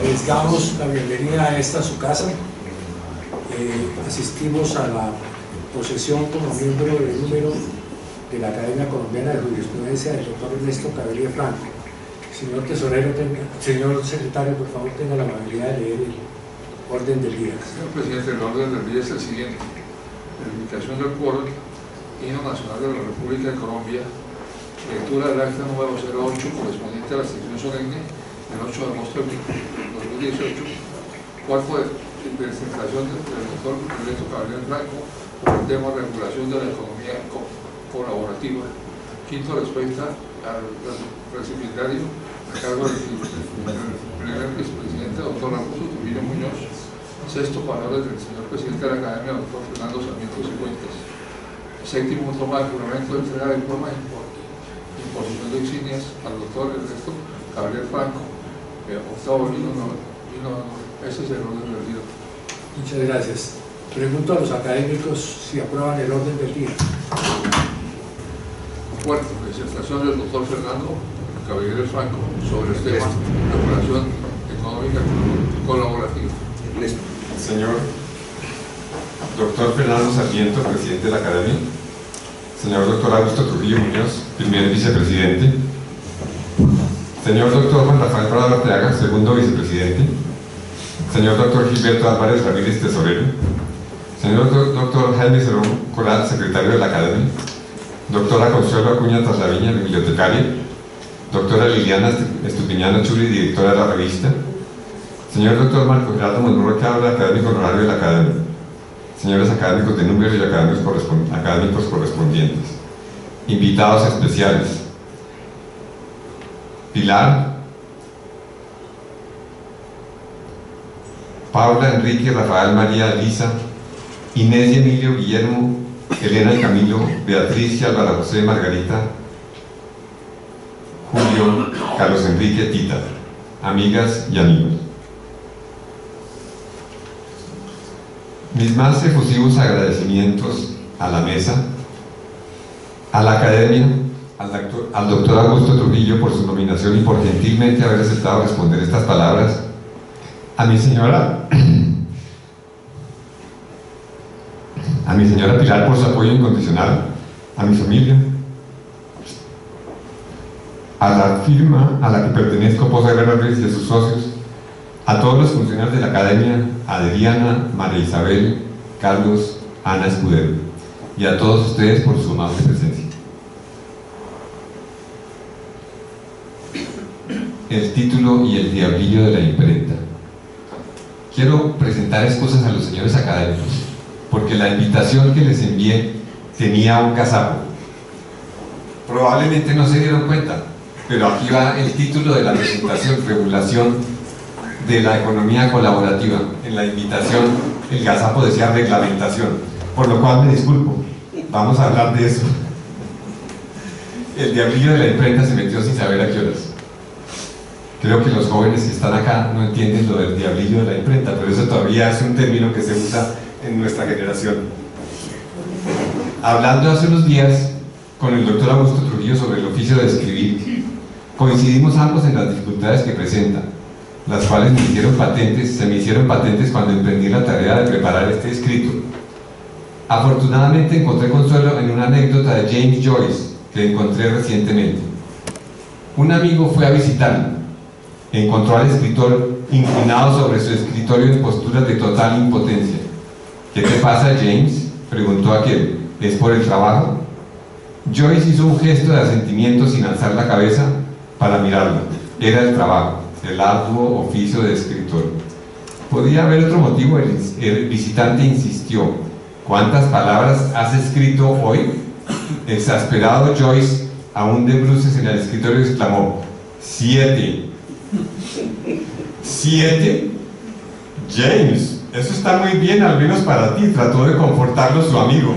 Les damos la bienvenida a esta su casa. Asistimos a la posesión como miembro del número de la Academia Colombiana de Jurisprudencia del doctor Ernesto Gabriel Franco. Señor tesorero, señor secretario, por favor tenga la amabilidad de leer el orden del día. Señor presidente, el orden del día es el siguiente: verificación del quórum, himno nacional de la República de Colombia, lectura del acta número 08 correspondiente a la sección solemne del 8 de agosto de 2018, cuarto de presentación del doctor Ernesto Gabriel Franco por el tema de regulación de la economía colaborativa, quinto respecta al recipientario a cargo del primer vicepresidente doctor Augusto Trujillo Muñoz, sexto palabras del señor presidente de la Academia doctor Fernando Sarmiento Cifuentes, séptimo toma de juramento de entrega de forma de imposición de insignias al doctor Ernesto Gabriel Franco, octavo vino, ese es el orden del día. Muchas gracias. Pregunto a los académicos si aprueban el orden del día. Cuarto, disertación del doctor Fernando Gabriel Franco sobre el tema de regulación económica colaborativa. Señor doctor Fernando Sarmiento, presidente de la Academia. Señor doctor Augusto Trujillo Muñoz, primer vicepresidente. Señor doctor Juan Rafael Prado Arteaga, segundo vicepresidente. Señor doctor Gilberto Álvarez Ramírez, tesorero. Señor doctor Jaime Cerón Coral, secretario de la Academia. Doctora Consuelo Acuña Taslaviña, bibliotecaria. Doctora Liliana Estupiñano Churi, directora de la revista. Señor doctor Marco Gerardo Monroy Cabra, académico honorario de la Academia. Señores académicos de número y académicos correspondientes. Invitados especiales: Pilar, Paula, Enrique, Rafael, María, Elisa, Inés y Emilio, Guillermo, Elena y Camilo, Beatriz y Álvaro José, Margarita, Julio, Carlos Enrique, Tita, amigas y amigos. Mis más efusivos agradecimientos a la mesa, a la Academia, al doctor Augusto Trujillo por su nominación y por gentilmente haber aceptado responder estas palabras, a mi señora Pilar por su apoyo incondicional, a mi familia, a la firma a la que pertenezco, Poza Herrera Ruiz y a sus socios, a todos los funcionarios de la Academia, a Adriana, María Isabel, Carlos, Ana Escudero, y a todos ustedes por su amable presencia. El título y el diablillo de la imprenta. Quiero presentar excusas a los señores académicos, porque la invitación que les envié tenía un gazapo. Probablemente no se dieron cuenta, pero aquí va el título de la presentación: regulación de la economía colaborativa. En la invitación el gazapo decía reglamentación, por lo cual me disculpo, vamos a hablar de eso. El diablillo de la imprenta se metió sin saber a qué horas. Creo que los jóvenes que están acá no entienden lo del diablillo de la imprenta, pero eso todavía es un término que se usa en nuestra generación. Hablando hace unos días con el doctor Augusto Trujillo sobre el oficio de escribir, coincidimos ambos en las dificultades que presenta, las cuales se me hicieron patentes cuando emprendí la tarea de preparar este escrito. Afortunadamente encontré consuelo en una anécdota de James Joyce que encontré recientemente. Un amigo fue a visitarlo. Encontró al escritor inclinado sobre su escritorio en posturas de total impotencia. ¿Qué te pasa, James?, preguntó aquel. ¿Es por el trabajo? Joyce hizo un gesto de asentimiento sin alzar la cabeza para mirarlo. Era el trabajo, el arduo oficio de escritor. Podía haber otro motivo. El visitante insistió. ¿Cuántas palabras has escrito hoy? Exasperado, Joyce, aún de bruces en el escritorio, exclamó: 7. ¿7? James, eso está muy bien, al menos para ti, trató de confortarlo su amigo.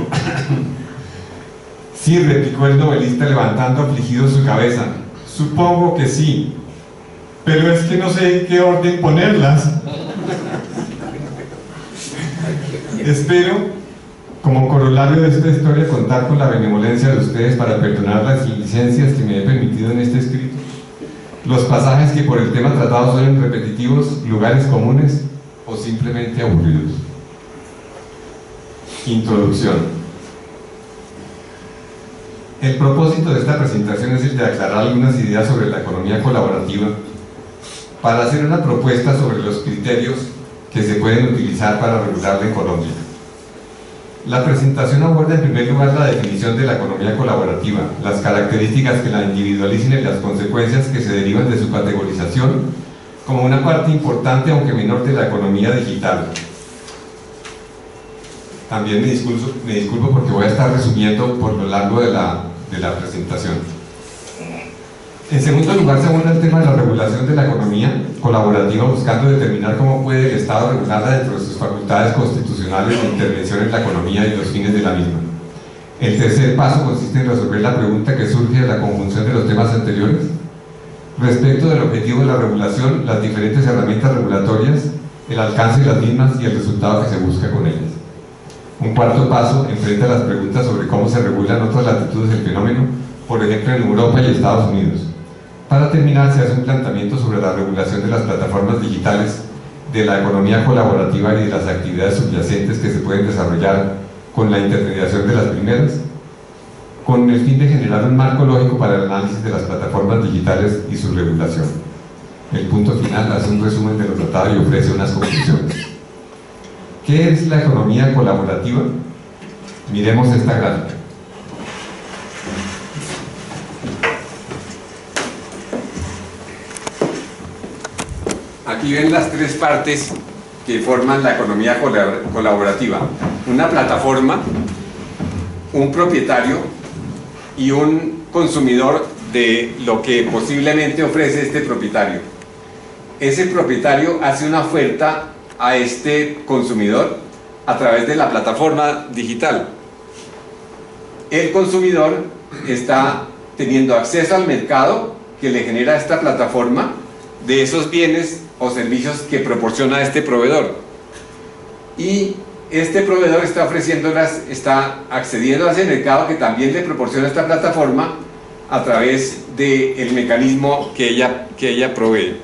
Sí, replicó el novelista levantando afligido su cabeza. Supongo que sí, pero es que no sé en qué orden ponerlas. Espero, como corolario de esta historia, contar con la benevolencia de ustedes para perdonar las licencias que me he permitido en este escrito. los pasajes que por el tema tratado son repetitivos, lugares comunes o simplemente aburridos. Introducción. El propósito de esta presentación es el de aclarar algunas ideas sobre la economía colaborativa para hacer una propuesta sobre los criterios que se pueden utilizar para regularla en Colombia. La presentación aborda en primer lugar la definición de la economía colaborativa, las características que la individualicen y las consecuencias que se derivan de su categorización como una parte importante, aunque menor, de la economía digital. También me disculpo porque voy a estar resumiendo por lo largo de la presentación. En segundo lugar, se aborda el tema de la regulación de la economía colaborativa, buscando determinar cómo puede el Estado regularla dentro de sus facultades constitucionales de intervención en la economía y los fines de la misma. El tercer paso consiste en resolver la pregunta que surge de la conjunción de los temas anteriores respecto del objetivo de la regulación, las diferentes herramientas regulatorias, el alcance de las mismas y el resultado que se busca con ellas. Un cuarto paso enfrenta las preguntas sobre cómo se regulan otras latitudes del fenómeno, por ejemplo en Europa y Estados Unidos. Para terminar, se hace un planteamiento sobre la regulación de las plataformas digitales, de la economía colaborativa y de las actividades subyacentes que se pueden desarrollar con la intermediación de las primeras, con el fin de generar un marco lógico para el análisis de las plataformas digitales y su regulación. El punto final hace un resumen de lo tratado y ofrece unas conclusiones. ¿Qué es la economía colaborativa? Miremos esta gráfica. Aquí ven las tres partes que forman la economía colaborativa: una plataforma, un propietario y un consumidor de lo que posiblemente ofrece este propietario. Ese propietario hace una oferta a este consumidor a través de la plataforma digital. El consumidor está teniendo acceso al mercado que le genera esta plataforma de esos bienes o servicios que proporciona este proveedor, y este proveedor está accediendo a ese mercado que también le proporciona esta plataforma a través del mecanismo que ella provee.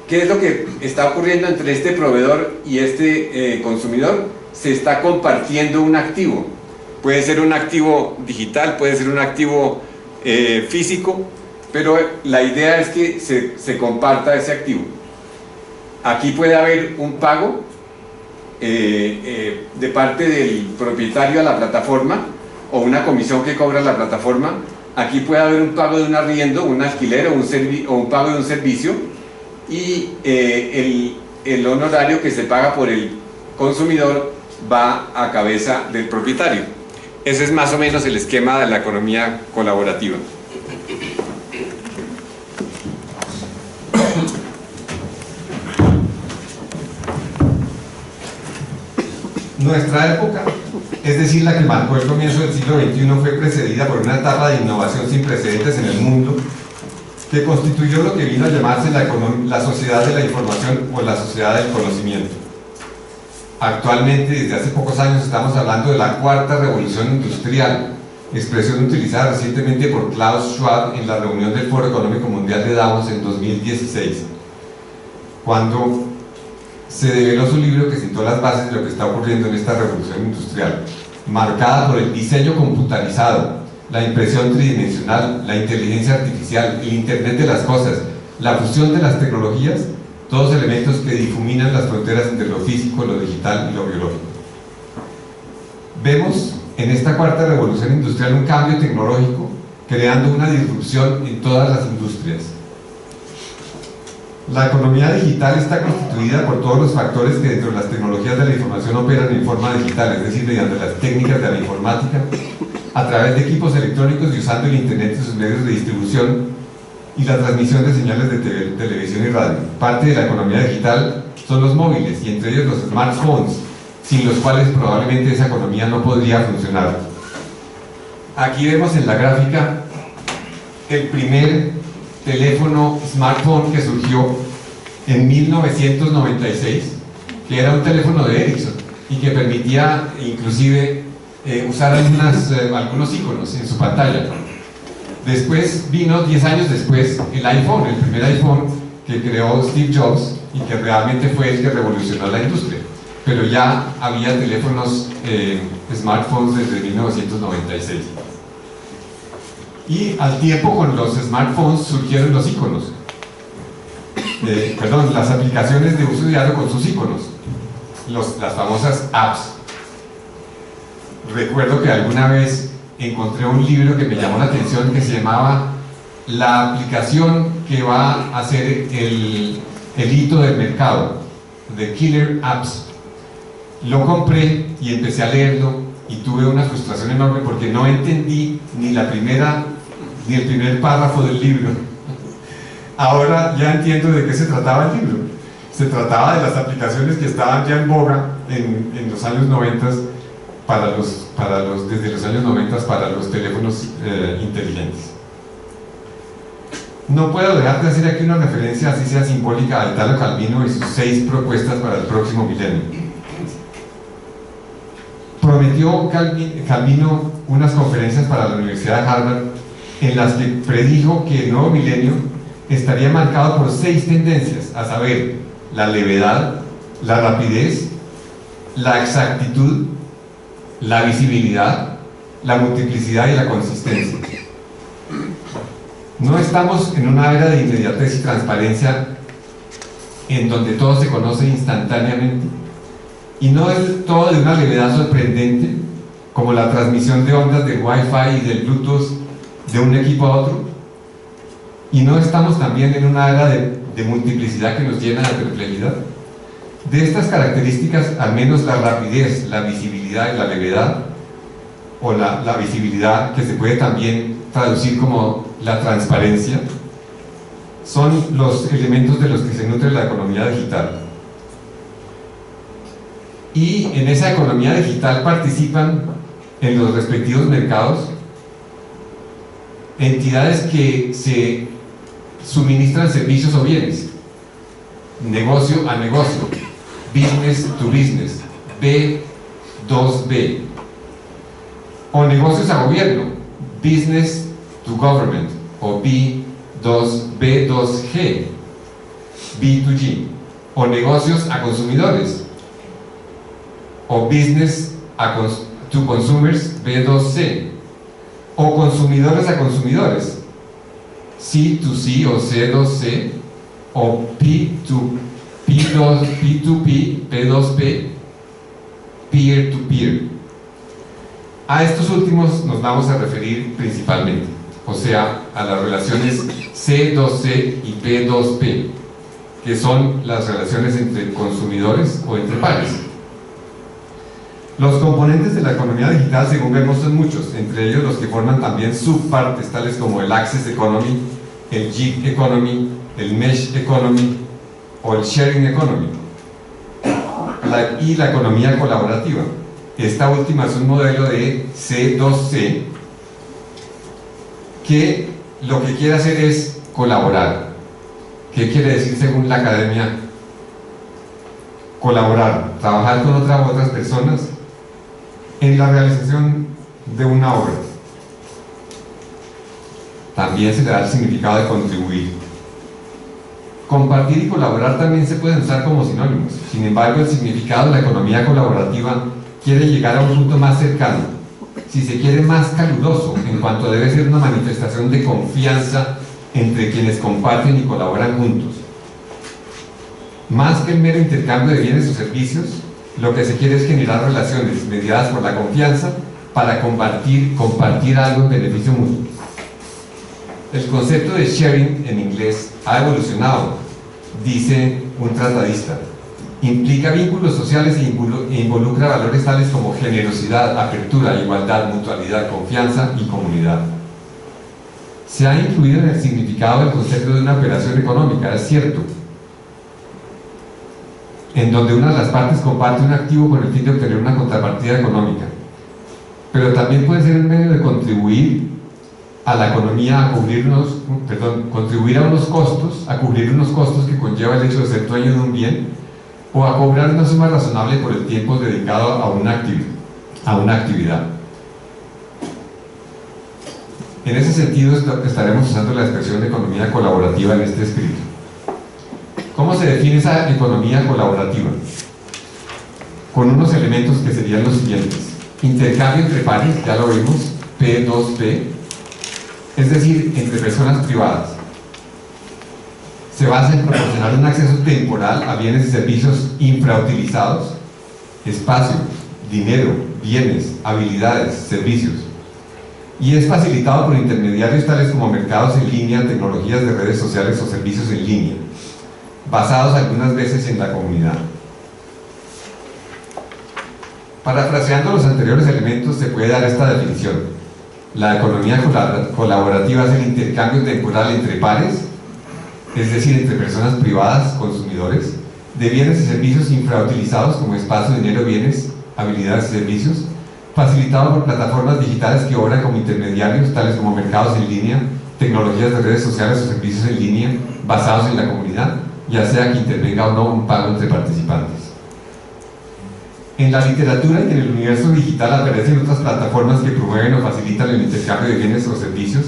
¿Qué es lo que está ocurriendo entre este proveedor y este consumidor? Se está compartiendo un activo. Puede ser un activo digital, puede ser un activo físico, pero la idea es que se comparta ese activo. Aquí puede haber un pago de parte del propietario a la plataforma, o una comisión que cobra la plataforma. Aquí puede haber un pago de un arriendo, un alquiler o un pago de un servicio, y el honorario que se paga por el consumidor va a cabeza del propietario. Ese es más o menos el esquema de la economía colaborativa. Nuestra época, es decir, la que marcó el comienzo del siglo XXI, fue precedida por una etapa de innovación sin precedentes en el mundo, que constituyó lo que vino a llamarse la sociedad de la información o la sociedad del conocimiento. Actualmente, desde hace pocos años, estamos hablando de la cuarta revolución industrial, expresión utilizada recientemente por Klaus Schwab en la reunión del Foro Económico Mundial de Davos en 2016, cuando se develó su libro que sentó las bases de lo que está ocurriendo en esta revolución industrial, marcada por el diseño computarizado, la impresión tridimensional, la inteligencia artificial, el Internet de las cosas, la fusión de las tecnologías, todos elementos que difuminan las fronteras entre lo físico, lo digital y lo biológico. Vemos en esta cuarta revolución industrial un cambio tecnológico, creando una disrupción en todas las industrias. La economía digital está constituida por todos los factores que dentro de las tecnologías de la información operan en forma digital, es decir, mediante las técnicas de la informática, a través de equipos electrónicos y usando el Internet y sus medios de distribución y la transmisión de señales de televisión y radio. Parte de la economía digital son los móviles, y entre ellos los smartphones, sin los cuales probablemente esa economía no podría funcionar. Aquí vemos en la gráfica el primer teléfono smartphone que surgió en 1996, que era un teléfono de Ericsson y que permitía inclusive usar algunos iconos en su pantalla. Después vino, 10 años después, el iPhone, el primer iPhone que creó Steve Jobs y que realmente fue el que revolucionó la industria. Pero ya había teléfonos, smartphones desde 1996. Y al tiempo con los smartphones surgieron los iconos. Las aplicaciones de uso diario con sus iconos, las famosas apps. Recuerdo que alguna vez encontré un libro que me llamó la atención que se llamaba La aplicación que va a ser el hito del mercado, The Killer Apps. Lo compré y empecé a leerlo y tuve una frustración enorme porque no entendí ni el primer párrafo del libro. Ahora ya entiendo de qué se trataba el libro. Se trataba de las aplicaciones que estaban ya en boga en los años 90 desde los años 90 para los teléfonos inteligentes. No puedo dejar de hacer aquí una referencia, así sea simbólica, a Italo Calvino y sus 6 propuestas para el próximo milenio. Prometió Calvino unas conferencias para la Universidad de Harvard en las que predijo que el nuevo milenio estaría marcado por 6 tendencias, a saber, la levedad, la rapidez, la exactitud, la visibilidad, la multiplicidad y la consistencia. No estamos en una era de inmediatez y transparencia en donde todo se conoce instantáneamente, y no es todo de una levedad sorprendente como la transmisión de ondas de Wi-Fi y del Bluetooth de un equipo a otro, y no estamos también en una era de multiplicidad que nos llena de perplejidad. De estas características, al menos la rapidez, la visibilidad y la levedad, o la visibilidad, que se puede también traducir como la transparencia, son los elementos de los que se nutre la economía digital. Y en esa economía digital participan en los respectivos mercados entidades que se suministran servicios o bienes, negocio a negocio, business to business, B2B, o negocios a gobierno, business to government, o B2G, B2G, o negocios a consumidores, o business to consumers, B2C, o consumidores a consumidores, C2C o C2C, o P2P, P2P, peer-to-peer. A estos últimos nos vamos a referir principalmente, o sea, a las relaciones C2C y P2P, que son las relaciones entre consumidores o entre pares. Los componentes de la economía digital, según vemos, son muchos, entre ellos los que forman también subpartes, tales como el Access Economy, el Gig Economy, el Mesh Economy o el Sharing Economy, y la economía colaborativa. Esta última es un modelo de C2C que lo que quiere hacer es colaborar. ¿Qué quiere decir según la academia? Colaborar, trabajar con otras personas en la realización de una obra. También se le da el significado de contribuir. Compartir y colaborar también se pueden usar como sinónimos. Sin embargo, el significado de la economía colaborativa quiere llegar a un punto más cercano, si se quiere más caluroso, en cuanto debe ser una manifestación de confianza entre quienes comparten y colaboran juntos. Más que el mero intercambio de bienes o servicios, lo que se quiere es generar relaciones mediadas por la confianza para compartir algo en beneficio mutuo. El concepto de sharing en inglés ha evolucionado, dice un tratadista. Implica vínculos sociales e involucra valores tales como generosidad, apertura, igualdad, mutualidad, confianza y comunidad. Se ha incluido en el significado del concepto de una operación económica, es cierto, en donde una de las partes comparte un activo con el fin de obtener una contrapartida económica, pero también puede ser un medio de contribuir a la economía, contribuir a unos costos, a cubrir unos costos que conlleva el hecho de ser dueño de un bien, o a cobrar una suma razonable por el tiempo dedicado a una actividad. En ese sentido estaremos usando la expresión de economía colaborativa en este escrito. ¿Cómo se define esa economía colaborativa? Con unos elementos que serían los siguientes: intercambio entre pares, ya lo vimos, P2P, es decir, entre personas privadas. Se basa en proporcionar un acceso temporal a bienes y servicios infrautilizados, espacio, dinero, bienes, habilidades, servicios, y es facilitado por intermediarios tales como mercados en línea, tecnologías de redes sociales o servicios en línea, basados algunas veces en la comunidad. Parafraseando los anteriores elementos, se puede dar esta definición: la economía colaborativa es el intercambio temporal entre pares, es decir, entre personas privadas, consumidores, de bienes y servicios infrautilizados como espacio, dinero, bienes, habilidades y servicios, facilitado por plataformas digitales que obran como intermediarios, tales como mercados en línea, tecnologías de redes sociales o servicios en línea, basados en la comunidad, ya sea que intervenga o no un pago entre participantes. En la literatura y en el universo digital aparecen otras plataformas que promueven o facilitan el intercambio de bienes o servicios,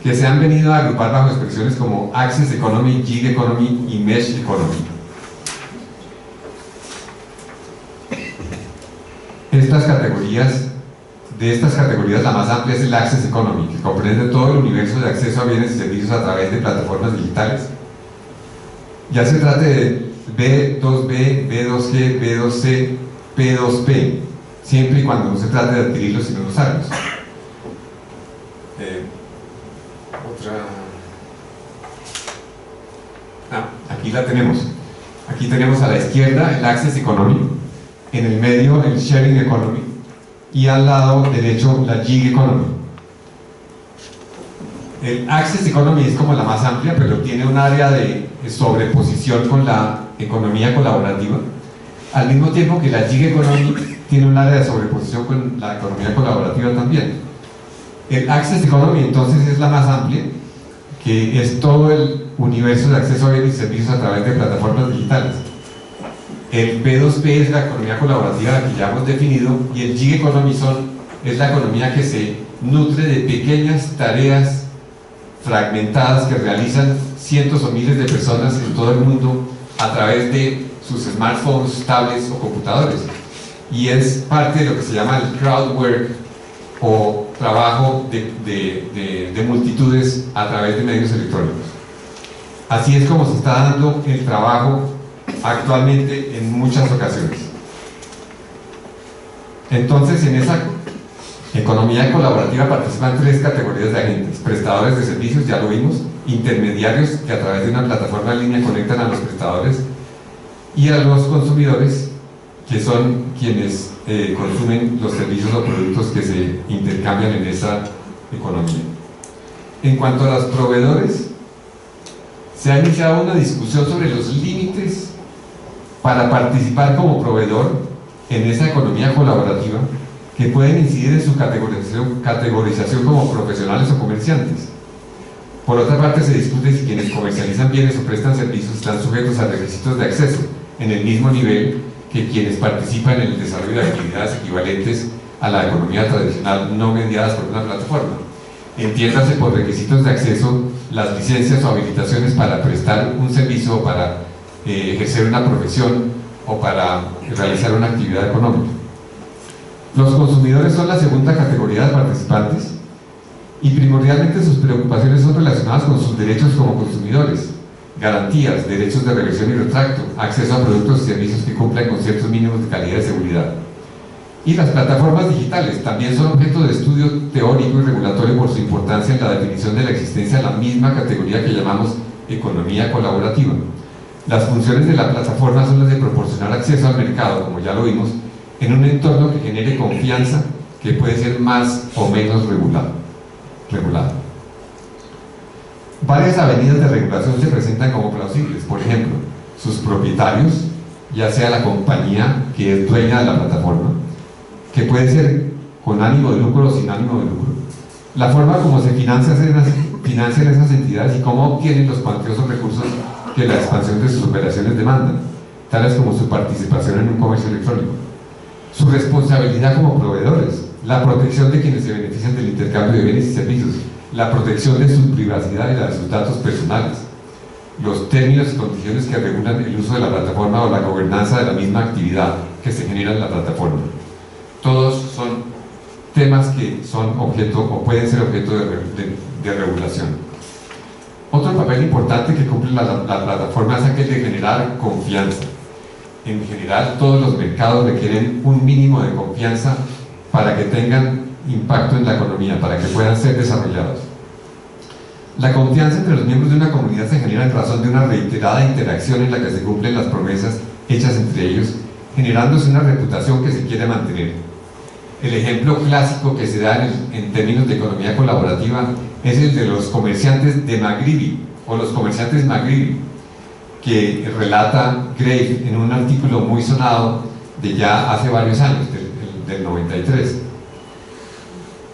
que se han venido a agrupar bajo expresiones como Access Economy, Gig Economy y Mesh Economy. De estas categorías, la más amplia es el Access Economy, que comprende todo el universo de acceso a bienes y servicios a través de plataformas digitales. Ya se trate de B2B, B2G, B2C, P2P, siempre y cuando no se trate de adquirirlos sino de usarlos. Aquí la tenemos. Aquí tenemos a la izquierda el Access Economy, en el medio el Sharing Economy y al lado derecho la Gig Economy. El Access Economy es como la más amplia, pero tiene un área de sobreposición con la economía colaborativa, al mismo tiempo que la Gig Economy tiene un área de sobreposición con la economía colaborativa también. El Access Economy entonces es la más amplia, que es todo el universo de acceso a bienes y servicios a través de plataformas digitales. El P2P es la economía colaborativa que ya hemos definido, y el Gig Economy es la economía que se nutre de pequeñas tareas fragmentadas que realizan cientos o miles de personas en todo el mundo a través de sus smartphones, tablets o computadores, y es parte de lo que se llama el crowd work, o trabajo de multitudes a través de medios electrónicos. Así es como se está dando el trabajo actualmente en muchas ocasiones. Entonces, en esa economía colaborativa participan tres categorías de agentes: prestadores de servicios, ya lo vimos; intermediarios, que a través de una plataforma en línea conectan a los prestadores; y a los consumidores, que son quienes consumen los servicios o productos que se intercambian en esa economía. En cuanto a los proveedores, se ha iniciado una discusión sobre los límites para participar como proveedor en esa economía colaborativa, que pueden incidir en su categorización como profesionales o comerciantes. Por otra parte, se discute si quienes comercializan bienes o prestan servicios están sujetos a requisitos de acceso en el mismo nivel que quienes participan en el desarrollo de actividades equivalentes a la economía tradicional no mediadas por una plataforma. Entiéndase por requisitos de acceso las licencias o habilitaciones para prestar un servicio, o para ejercer una profesión, o para realizar una actividad económica. Los consumidores son la segunda categoría de participantes, y primordialmente sus preocupaciones son relacionadas con sus derechos como consumidores: garantías, derechos de reversión y retracto, acceso a productos y servicios que cumplan con ciertos mínimos de calidad y seguridad. Y las plataformas digitales también son objeto de estudio teórico y regulatorio por su importancia en la definición de la existencia de la misma categoría que llamamos economía colaborativa. Las funciones de la plataforma son las de proporcionar acceso al mercado, como ya lo vimos, en un entorno que genere confianza, que puede ser más o menos regulado. Varias avenidas de regulación se presentan como plausibles. Por ejemplo, sus propietarios, ya sea la compañía que es dueña de la plataforma, que puede ser con ánimo de lucro o sin ánimo de lucro; la forma como se financian esas entidades y cómo obtienen los cuantiosos recursos que la expansión de sus operaciones demandan, tales como su participación en un comercio electrónico; su responsabilidad como proveedores, la protección de quienes se benefician del intercambio de bienes y servicios, la protección de su privacidad y la de sus datos personales, los términos y condiciones que regulan el uso de la plataforma o la gobernanza de la misma actividad que se genera en la plataforma. Todos son temas que son objeto o pueden ser objeto de regulación. Otro papel importante que cumple la plataforma es aquel de generar confianza. En general, todos los mercados requieren un mínimo de confianza para que tengan impacto en la economía, para que puedan ser desarrollados. La confianza entre los miembros de una comunidad se genera en razón de una reiterada interacción en la que se cumplen las promesas hechas entre ellos, generándose una reputación que se quiere mantener. El ejemplo clásico que se da en términos de economía colaborativa es el de los comerciantes de Maghribi, o los comerciantes Maghribi, que relata Grave en un artículo muy sonado de ya hace varios años, del 93.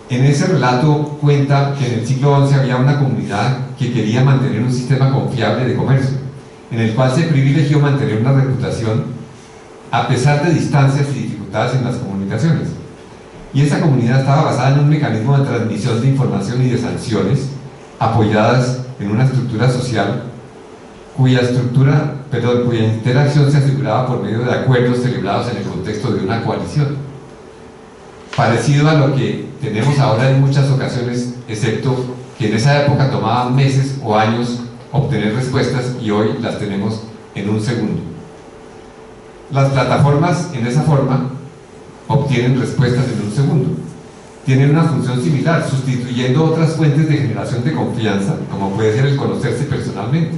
En ese relato cuenta que en el siglo XI había una comunidad que quería mantener un sistema confiable de comercio, en el cual se privilegió mantener una reputación a pesar de distancias y dificultades en las comunicaciones. Y esa comunidad estaba basada en un mecanismo de transmisión de información y de sanciones apoyadas en una estructura social cuya interacción se aseguraba por medio de acuerdos celebrados en el contexto de una coalición, parecido a lo que tenemos ahora en muchas ocasiones, excepto que en esa época tomaba meses o años obtener respuestas y hoy las tenemos en un segundo. Las plataformas en esa forma obtienen respuestas en un segundo. Tienen una función similar, sustituyendo otras fuentes de generación de confianza, como puede ser el conocerse personalmente.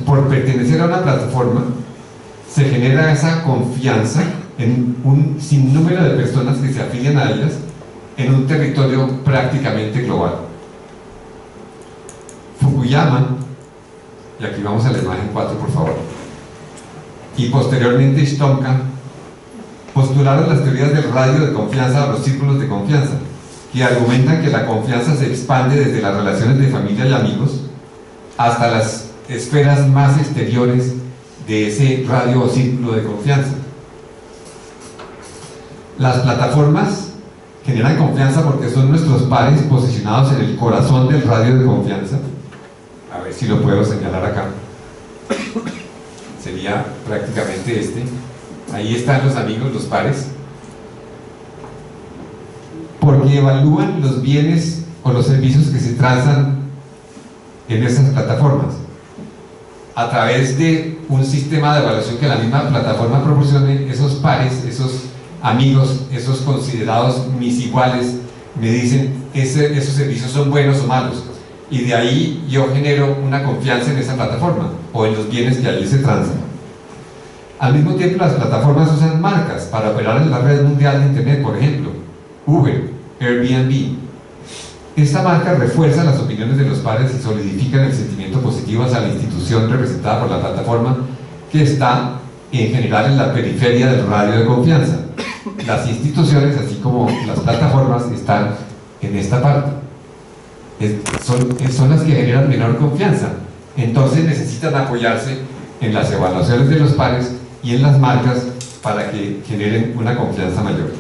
Por pertenecer a una plataforma, se genera esa confianza en un sinnúmero de personas que se afilian a ellas en un territorio prácticamente global. Fukuyama, y aquí vamos a la imagen 4 por favor, y posteriormente Stonka postularon las teorías del radio de confianza o los círculos de confianza, que argumentan que la confianza se expande desde las relaciones de familia y amigos hasta las esferas más exteriores de ese radio o círculo de confianza. Las plataformas generan confianza porque son nuestros pares posicionados en el corazón del radio de confianza. A ver si lo puedo señalar acá. Sería prácticamente este. Ahí están los amigos, los pares, porque evalúan los bienes o los servicios que se transan en esas plataformas a través de un sistema de evaluación que la misma plataforma proporcione. Esos pares, esos amigos, esos considerados mis iguales, me dicen esos servicios son buenos o malos, y de ahí yo genero una confianza en esa plataforma o en los bienes que allí se transan. Al mismo tiempo, las plataformas usan marcas para operar en la red mundial de Internet, por ejemplo, Uber, Airbnb. Esta marca refuerza las opiniones de los pares y solidifica el sentimiento positivo hacia la institución representada por la plataforma, que está en general en la periferia del radio de confianza. Las instituciones, así como las plataformas, están en esta parte. Son las que generan menor confianza. Entonces necesitan apoyarse en las evaluaciones de los pares y en las marcas para que generen una confianza mayor.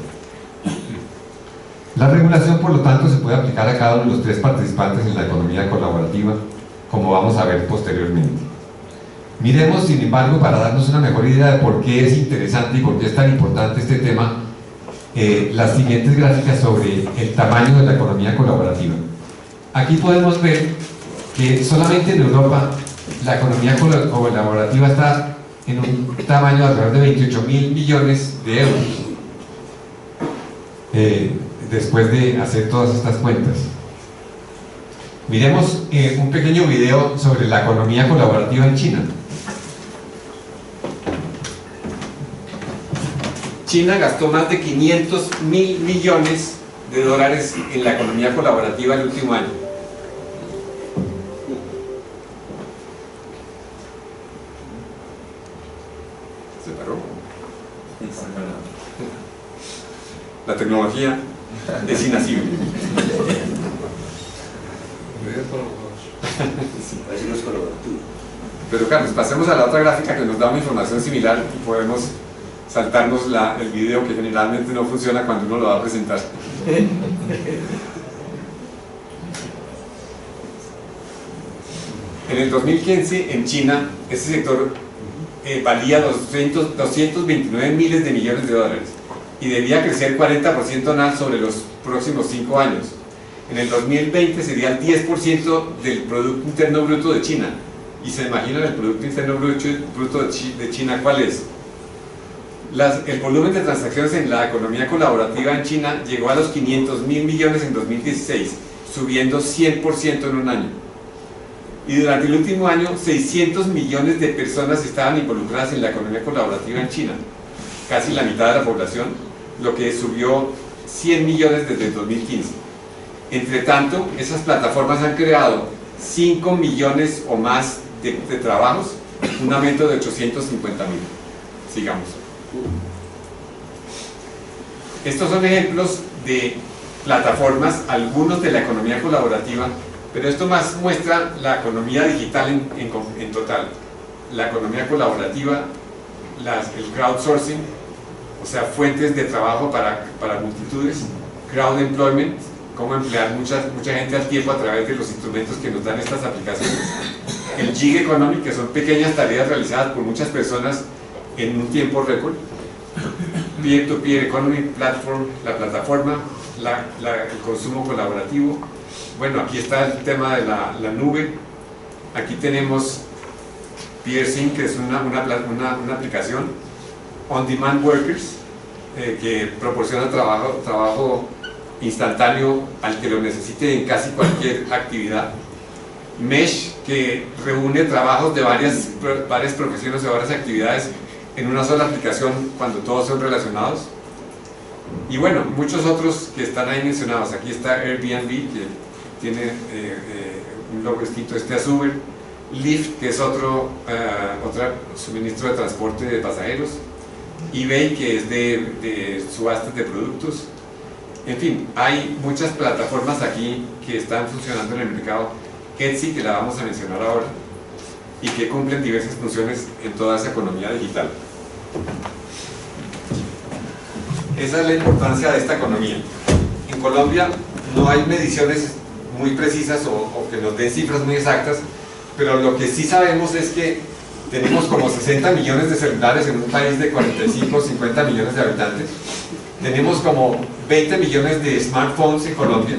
La regulación, por lo tanto, se puede aplicar a cada uno de los tres participantes en la economía colaborativa, como vamos a ver posteriormente. Miremos, sin embargo, para darnos una mejor idea de por qué es interesante y por qué es tan importante este tema, las siguientes gráficas sobre el tamaño de la economía colaborativa. Aquí podemos ver que solamente en Europa la economía colaborativa está en un tamaño de alrededor de 28.000 millones de euros, después de hacer todas estas cuentas. Miremos un pequeño video sobre la economía colaborativa en China. China gastó más de 500.000 millones de dólares en la economía colaborativa el último año. ¿Se paró? La tecnología es inacible. Pero Carlos, pasemos a la otra gráfica que nos da una información similar y podemos saltarnos el video que generalmente no funciona cuando uno lo va a presentar. En el 2015 en China este sector valía 229 miles de millones de dólares y debía crecer 40% anual sobre los próximos 5 años. En el 2020 sería el 10% del Producto Interno Bruto de China. ¿Y se imaginan el Producto Interno Bruto de China cuál es? El volumen de transacciones en la economía colaborativa en China llegó a los 500.000 millones en 2016, subiendo 100% en un año. Y durante el último año, 600 millones de personas estaban involucradas en la economía colaborativa en China, casi la mitad de la población, lo que subió 100 millones desde el 2015. Entre tanto, esas plataformas han creado 5 millones o más de trabajos, un aumento de 850.000. Sigamos. Estos son ejemplos de plataformas, algunos de la economía colaborativa, pero esto más muestra la economía digital en total. La economía colaborativa, el crowdsourcing, o sea, fuentes de trabajo para multitudes, crowd employment, cómo emplear mucha gente al tiempo a través de los instrumentos que nos dan estas aplicaciones. El gig economy, que son pequeñas tareas realizadas por muchas personas en un tiempo récord. Peer-to-peer economy platform, la plataforma, el consumo colaborativo. Bueno, aquí está el tema de la nube. Aquí tenemos PeerSync, que es una aplicación. On-demand workers, que proporciona trabajo instantáneo al que lo necesite en casi cualquier actividad. Mesh, que reúne trabajos de varias profesiones, de varias actividades en una sola aplicación cuando todos son relacionados. Y bueno, muchos otros que están ahí mencionados. Aquí está Airbnb, que tiene un logo distinto a Uber. Lyft, que es otro suministro de transporte de pasajeros. eBay, que es de subastas de productos. En fin, hay muchas plataformas aquí que están funcionando en el mercado. Etsy, que la vamos a mencionar ahora, y que cumplen diversas funciones en toda esa economía digital. Esa es la importancia de esta economía. En Colombia no hay mediciones muy precisas o que nos den cifras muy exactas, pero lo que sí sabemos es que tenemos como 60 millones de celulares en un país de 45 o 50 millones de habitantes. Tenemos como 20 millones de smartphones en Colombia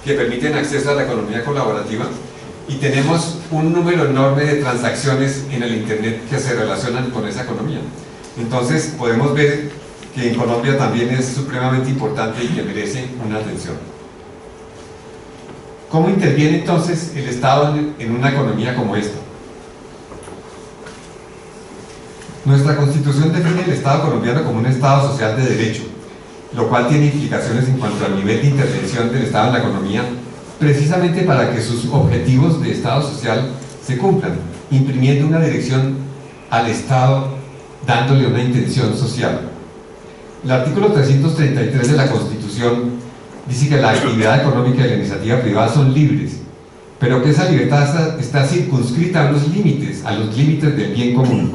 que permiten acceso a la economía colaborativa. Y tenemos un número enorme de transacciones en el Internet que se relacionan con esa economía. Entonces podemos ver que en Colombia también es supremamente importante y que merece una atención. ¿Cómo interviene entonces el Estado en una economía como esta? Nuestra Constitución define el Estado colombiano como un Estado social de derecho, lo cual tiene implicaciones en cuanto al nivel de intervención del Estado en la economía, precisamente para que sus objetivos de Estado social se cumplan, imprimiendo una dirección al Estado, dándole una intención social. El artículo 333 de la Constitución dice que la actividad económica y la iniciativa privada son libres, pero que esa libertad está circunscrita a los límites del bien común,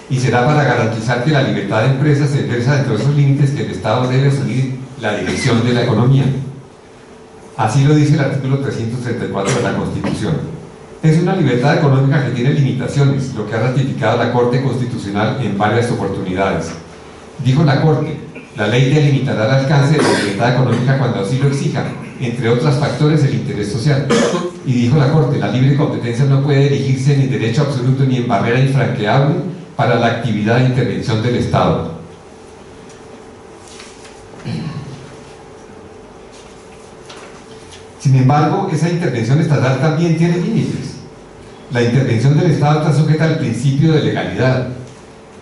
y será para garantizar que la libertad de empresas se ejerza dentro de esos límites que el Estado debe asumir la dirección de la economía. Así lo dice el artículo 334 de la Constitución. Es una libertad económica que tiene limitaciones, lo que ha ratificado la Corte Constitucional en varias oportunidades. Dijo la Corte, la ley delimitará el alcance de la libertad económica cuando así lo exija, entre otros factores el interés social. Y dijo la Corte, la libre competencia no puede erigirse ni en derecho absoluto ni en barrera infranqueable para la actividad de intervención del Estado. Sin embargo, esa intervención estatal también tiene límites. La intervención del Estado está sujeta al principio de legalidad,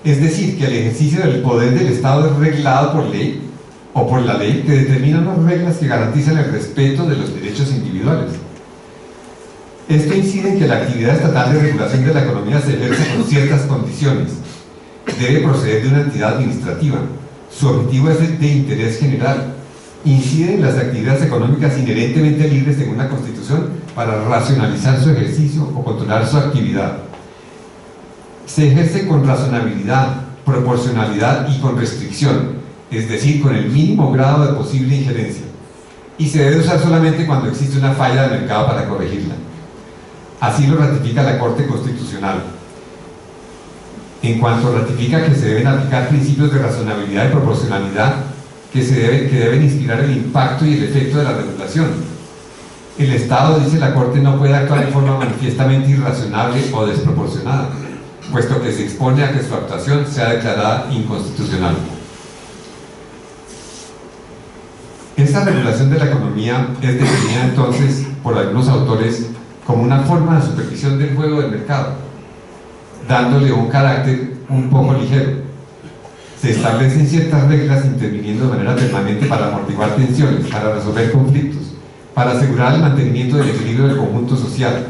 es decir, que el ejercicio del poder del Estado es reglado por ley o por la ley que determina unas reglas que garantizan el respeto de los derechos individuales. Esto incide en que la actividad estatal de regulación de la economía se ejerce con ciertas condiciones. Debe proceder de una entidad administrativa. Su objetivo es el de interés general. Incide en las actividades económicas inherentemente libres según la Constitución para racionalizar su ejercicio o controlar su actividad. Se ejerce con razonabilidad, proporcionalidad y con restricción, es decir, con el mínimo grado de posible injerencia, y se debe usar solamente cuando existe una falla del mercado para corregirla. Así lo ratifica la Corte Constitucional. En cuanto ratifica que se deben aplicar principios de razonabilidad y proporcionalidad que deben inspirar el impacto y el efecto de la regulación. El Estado, dice la Corte, no puede actuar en forma manifiestamente irrazonable o desproporcionada, puesto que se expone a que su actuación sea declarada inconstitucional. Esta regulación de la economía es definida entonces por algunos autores como una forma de supervisión del juego del mercado, dándole un carácter un poco ligero. Se establecen ciertas reglas interviniendo de manera permanente para amortiguar tensiones, para resolver conflictos, para asegurar el mantenimiento del equilibrio del conjunto social,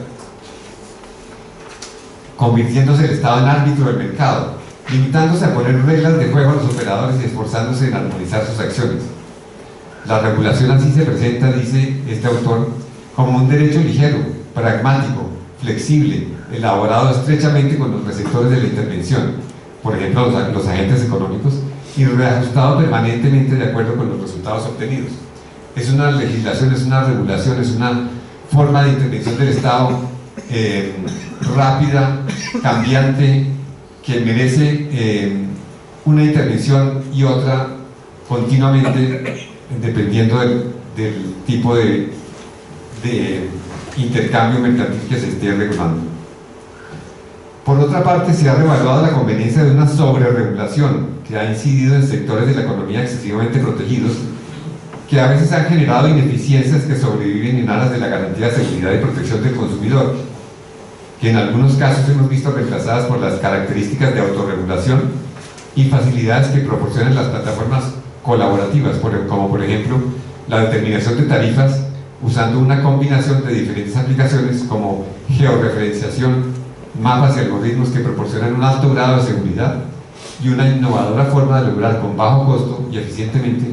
convirtiéndose el Estado en árbitro del mercado, limitándose a poner reglas de juego a los operadores y esforzándose en armonizar sus acciones. La regulación así se presenta, dice este autor, como un derecho ligero, pragmático, flexible, elaborado estrechamente con los receptores de la intervención, por ejemplo los agentes económicos, y reajustado permanentemente de acuerdo con los resultados obtenidos. Es una legislación, es una regulación, es una forma de intervención del Estado rápida, cambiante, que merece una intervención y otra continuamente, dependiendo del tipo de intercambio mercantil que se esté regulando. Por otra parte, se ha revaluado la conveniencia de una sobreregulación que ha incidido en sectores de la economía excesivamente protegidos, que a veces han generado ineficiencias que sobreviven en aras de la garantía de seguridad y protección del consumidor, que en algunos casos hemos visto reemplazadas por las características de autorregulación y facilidades que proporcionan las plataformas colaborativas, como por ejemplo la determinación de tarifas usando una combinación de diferentes aplicaciones como georreferenciación, mapas y algoritmos que proporcionan un alto grado de seguridad y una innovadora forma de lograr con bajo costo y eficientemente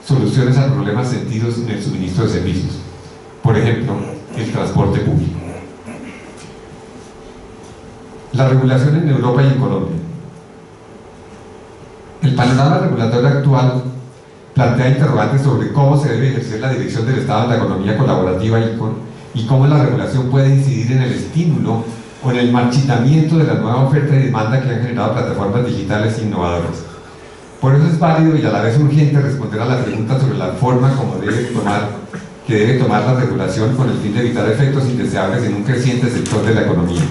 soluciones a problemas sentidos en el suministro de servicios, por ejemplo, el transporte público. La regulación en Europa y en Colombia. El panorama regulatorio actual plantea interrogantes sobre cómo se debe ejercer la dirección del Estado en la economía colaborativa y cómo la regulación puede incidir en el estímulo o en el marchitamiento de la nueva oferta y demanda que han generado plataformas digitales innovadoras. Por eso es válido y a la vez urgente responder a la pregunta sobre la forma como debe tomar la regulación con el fin de evitar efectos indeseables en un creciente sector de la economía.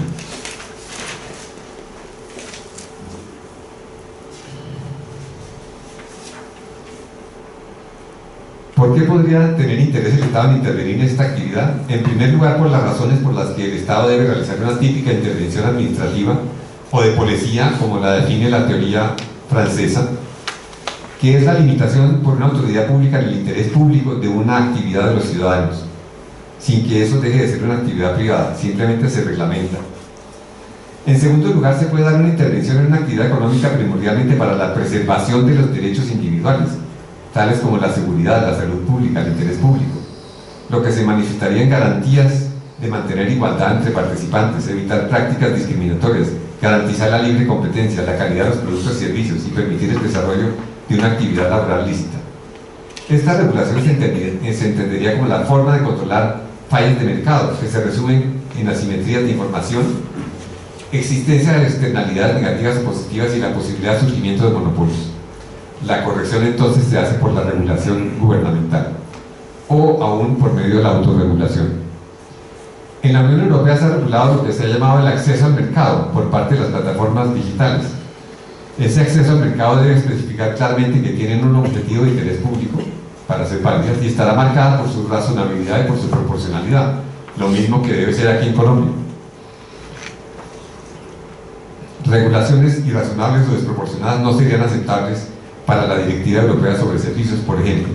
¿Por qué podría tener interés el Estado en intervenir en esta actividad? En primer lugar, por las razones por las que el Estado debe realizar una típica intervención administrativa o de policía, como la define la teoría francesa, que es la limitación por una autoridad pública en el interés público de una actividad de los ciudadanos, sin que eso deje de ser una actividad privada, simplemente se reglamenta. En segundo lugar, se puede dar una intervención en una actividad económica primordialmente para la preservación de los derechos individuales, tales como la seguridad, la salud pública, el interés público, lo que se manifestaría en garantías de mantener igualdad entre participantes, evitar prácticas discriminatorias, garantizar la libre competencia, la calidad de los productos y servicios y permitir el desarrollo de una actividad laboral lícita. Esta regulación se entendería como la forma de controlar fallas de mercado, que se resumen en asimetrías de información, existencia de externalidades negativas o positivas y la posibilidad de surgimiento de monopolios. La corrección entonces se hace por la regulación gubernamental o aún por medio de la autorregulación. En la Unión Europea se ha regulado lo que se ha llamado el acceso al mercado por parte de las plataformas digitales. Ese acceso al mercado debe especificar claramente que tienen un objetivo de interés público para ser válidas y estará marcada por su razonabilidad y por su proporcionalidad, lo mismo que debe ser aquí en Colombia. Regulaciones irrazonables o desproporcionadas no serían aceptables para la Directiva Europea sobre Servicios, por ejemplo.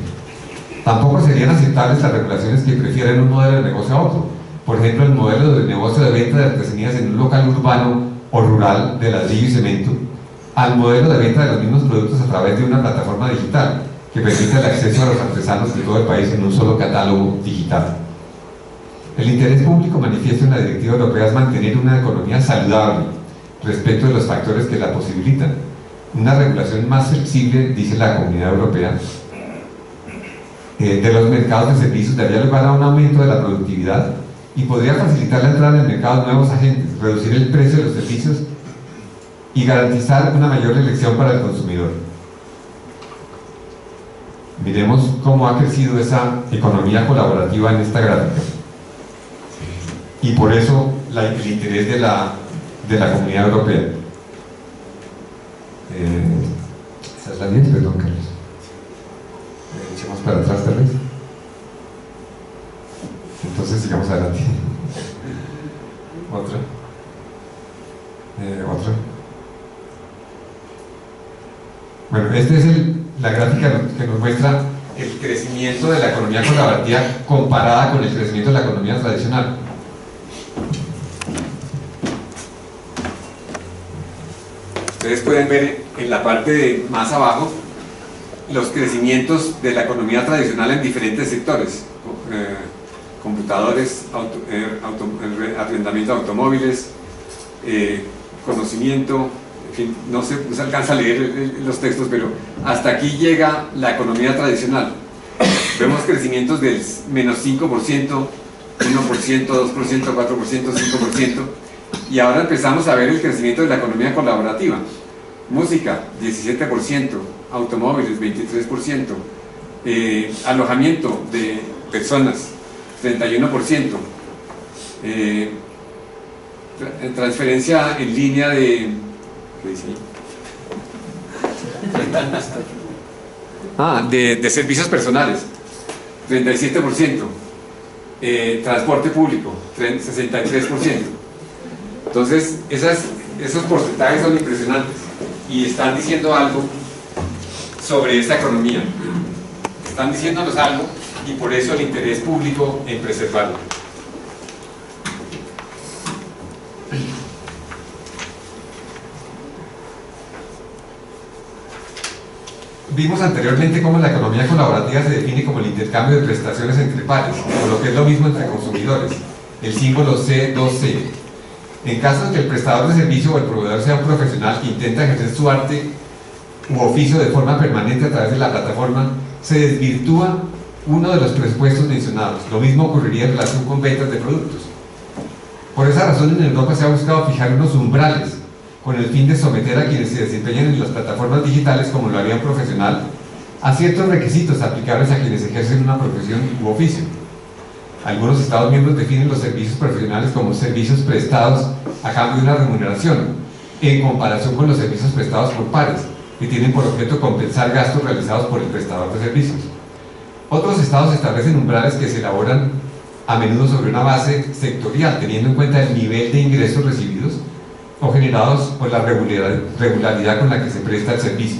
Tampoco serían aceptables las regulaciones que prefieren un modelo de negocio a otro, por ejemplo el modelo de negocio de venta de artesanías en un local urbano o rural de ladrillo y cemento, al modelo de venta de los mismos productos a través de una plataforma digital que permite el acceso a los artesanos de todo el país en un solo catálogo digital. El interés público manifiesto en la Directiva Europea es mantener una economía saludable respecto de los factores que la posibilitan, una regulación más flexible, dice la Comunidad Europea, de los mercados de servicios daría lugar a un aumento de la productividad y podría facilitar la entrada en el mercado de nuevos agentes, reducir el precio de los servicios y garantizar una mayor elección para el consumidor. Miremos cómo ha crecido esa economía colaborativa en esta gráfica. Y por eso el interés de la Comunidad Europea. Esa es la 10, perdón, Carlos. Echemos para atrás, tal vez. Entonces sigamos adelante. Otra. Otra. Bueno, esta es la gráfica que nos muestra el crecimiento de la economía colaborativa comparada con el crecimiento de la economía tradicional. Ustedes pueden ver en la parte de más abajo los crecimientos de la economía tradicional en diferentes sectores: computadores, arrendamiento de automóviles, conocimiento, en fin, no se alcanza a leer los textos, pero hasta aquí llega la economía tradicional. Vemos crecimientos del menos 5%, 1%, 2%, 4%, 5%, y ahora empezamos a ver el crecimiento de la economía colaborativa. Música, 17%, automóviles, 23%, alojamiento de personas, 31%, transferencia en línea de... ¿qué dice ahí? De servicios personales, 37%, transporte público, 63%. Entonces, esos porcentajes son impresionantes y están diciendo algo sobre esta economía. Están diciéndonos algo y por eso el interés público en preservarlo. Vimos anteriormente cómo la economía colaborativa se define como el intercambio de prestaciones entre pares, o lo que es lo mismo entre consumidores, el símbolo C2C. En caso de que el prestador de servicio o el proveedor sea un profesional que intenta ejercer su arte u oficio de forma permanente a través de la plataforma, se desvirtúa uno de los presupuestos mencionados. Lo mismo ocurriría en relación con ventas de productos. Por esa razón, en Europa se ha buscado fijar unos umbrales con el fin de someter a quienes se desempeñan en las plataformas digitales, como lo haría un profesional, a ciertos requisitos aplicables a quienes ejercen una profesión u oficio. Algunos Estados miembros definen los servicios profesionales como servicios prestados a cambio de una remuneración, en comparación con los servicios prestados por pares, que tienen por objeto compensar gastos realizados por el prestador de servicios. Otros estados establecen umbrales que se elaboran a menudo sobre una base sectorial, teniendo en cuenta el nivel de ingresos recibidos o generados por la regularidad con la que se presta el servicio.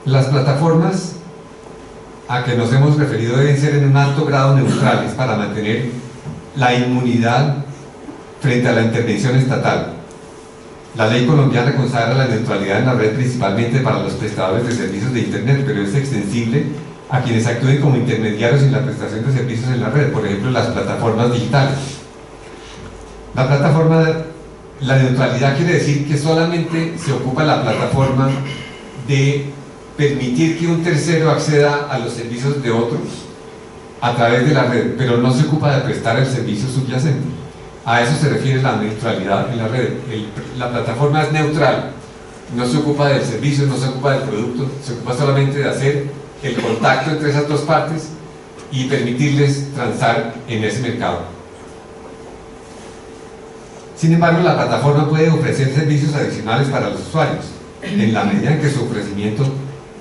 Las plataformas a que nos hemos referido deben ser en un alto grado neutrales para mantener la inmunidad frente a la intervención estatal. La ley colombiana consagra la neutralidad en la red principalmente para los prestadores de servicios de Internet, pero es extensible a quienes actúen como intermediarios en la prestación de servicios en la red, por ejemplo las plataformas digitales. La neutralidad quiere decir que solamente se ocupa la plataforma de permitir que un tercero acceda a los servicios de otros a través de la red, pero no se ocupa de prestar el servicio subyacente. A eso se refiere la neutralidad en la red. La plataforma es neutral, no se ocupa del servicio, no se ocupa del producto, se ocupa solamente de hacer el contacto entre esas dos partes y permitirles transar en ese mercado. Sin embargo, la plataforma puede ofrecer servicios adicionales para los usuarios, en la medida en que su ofrecimiento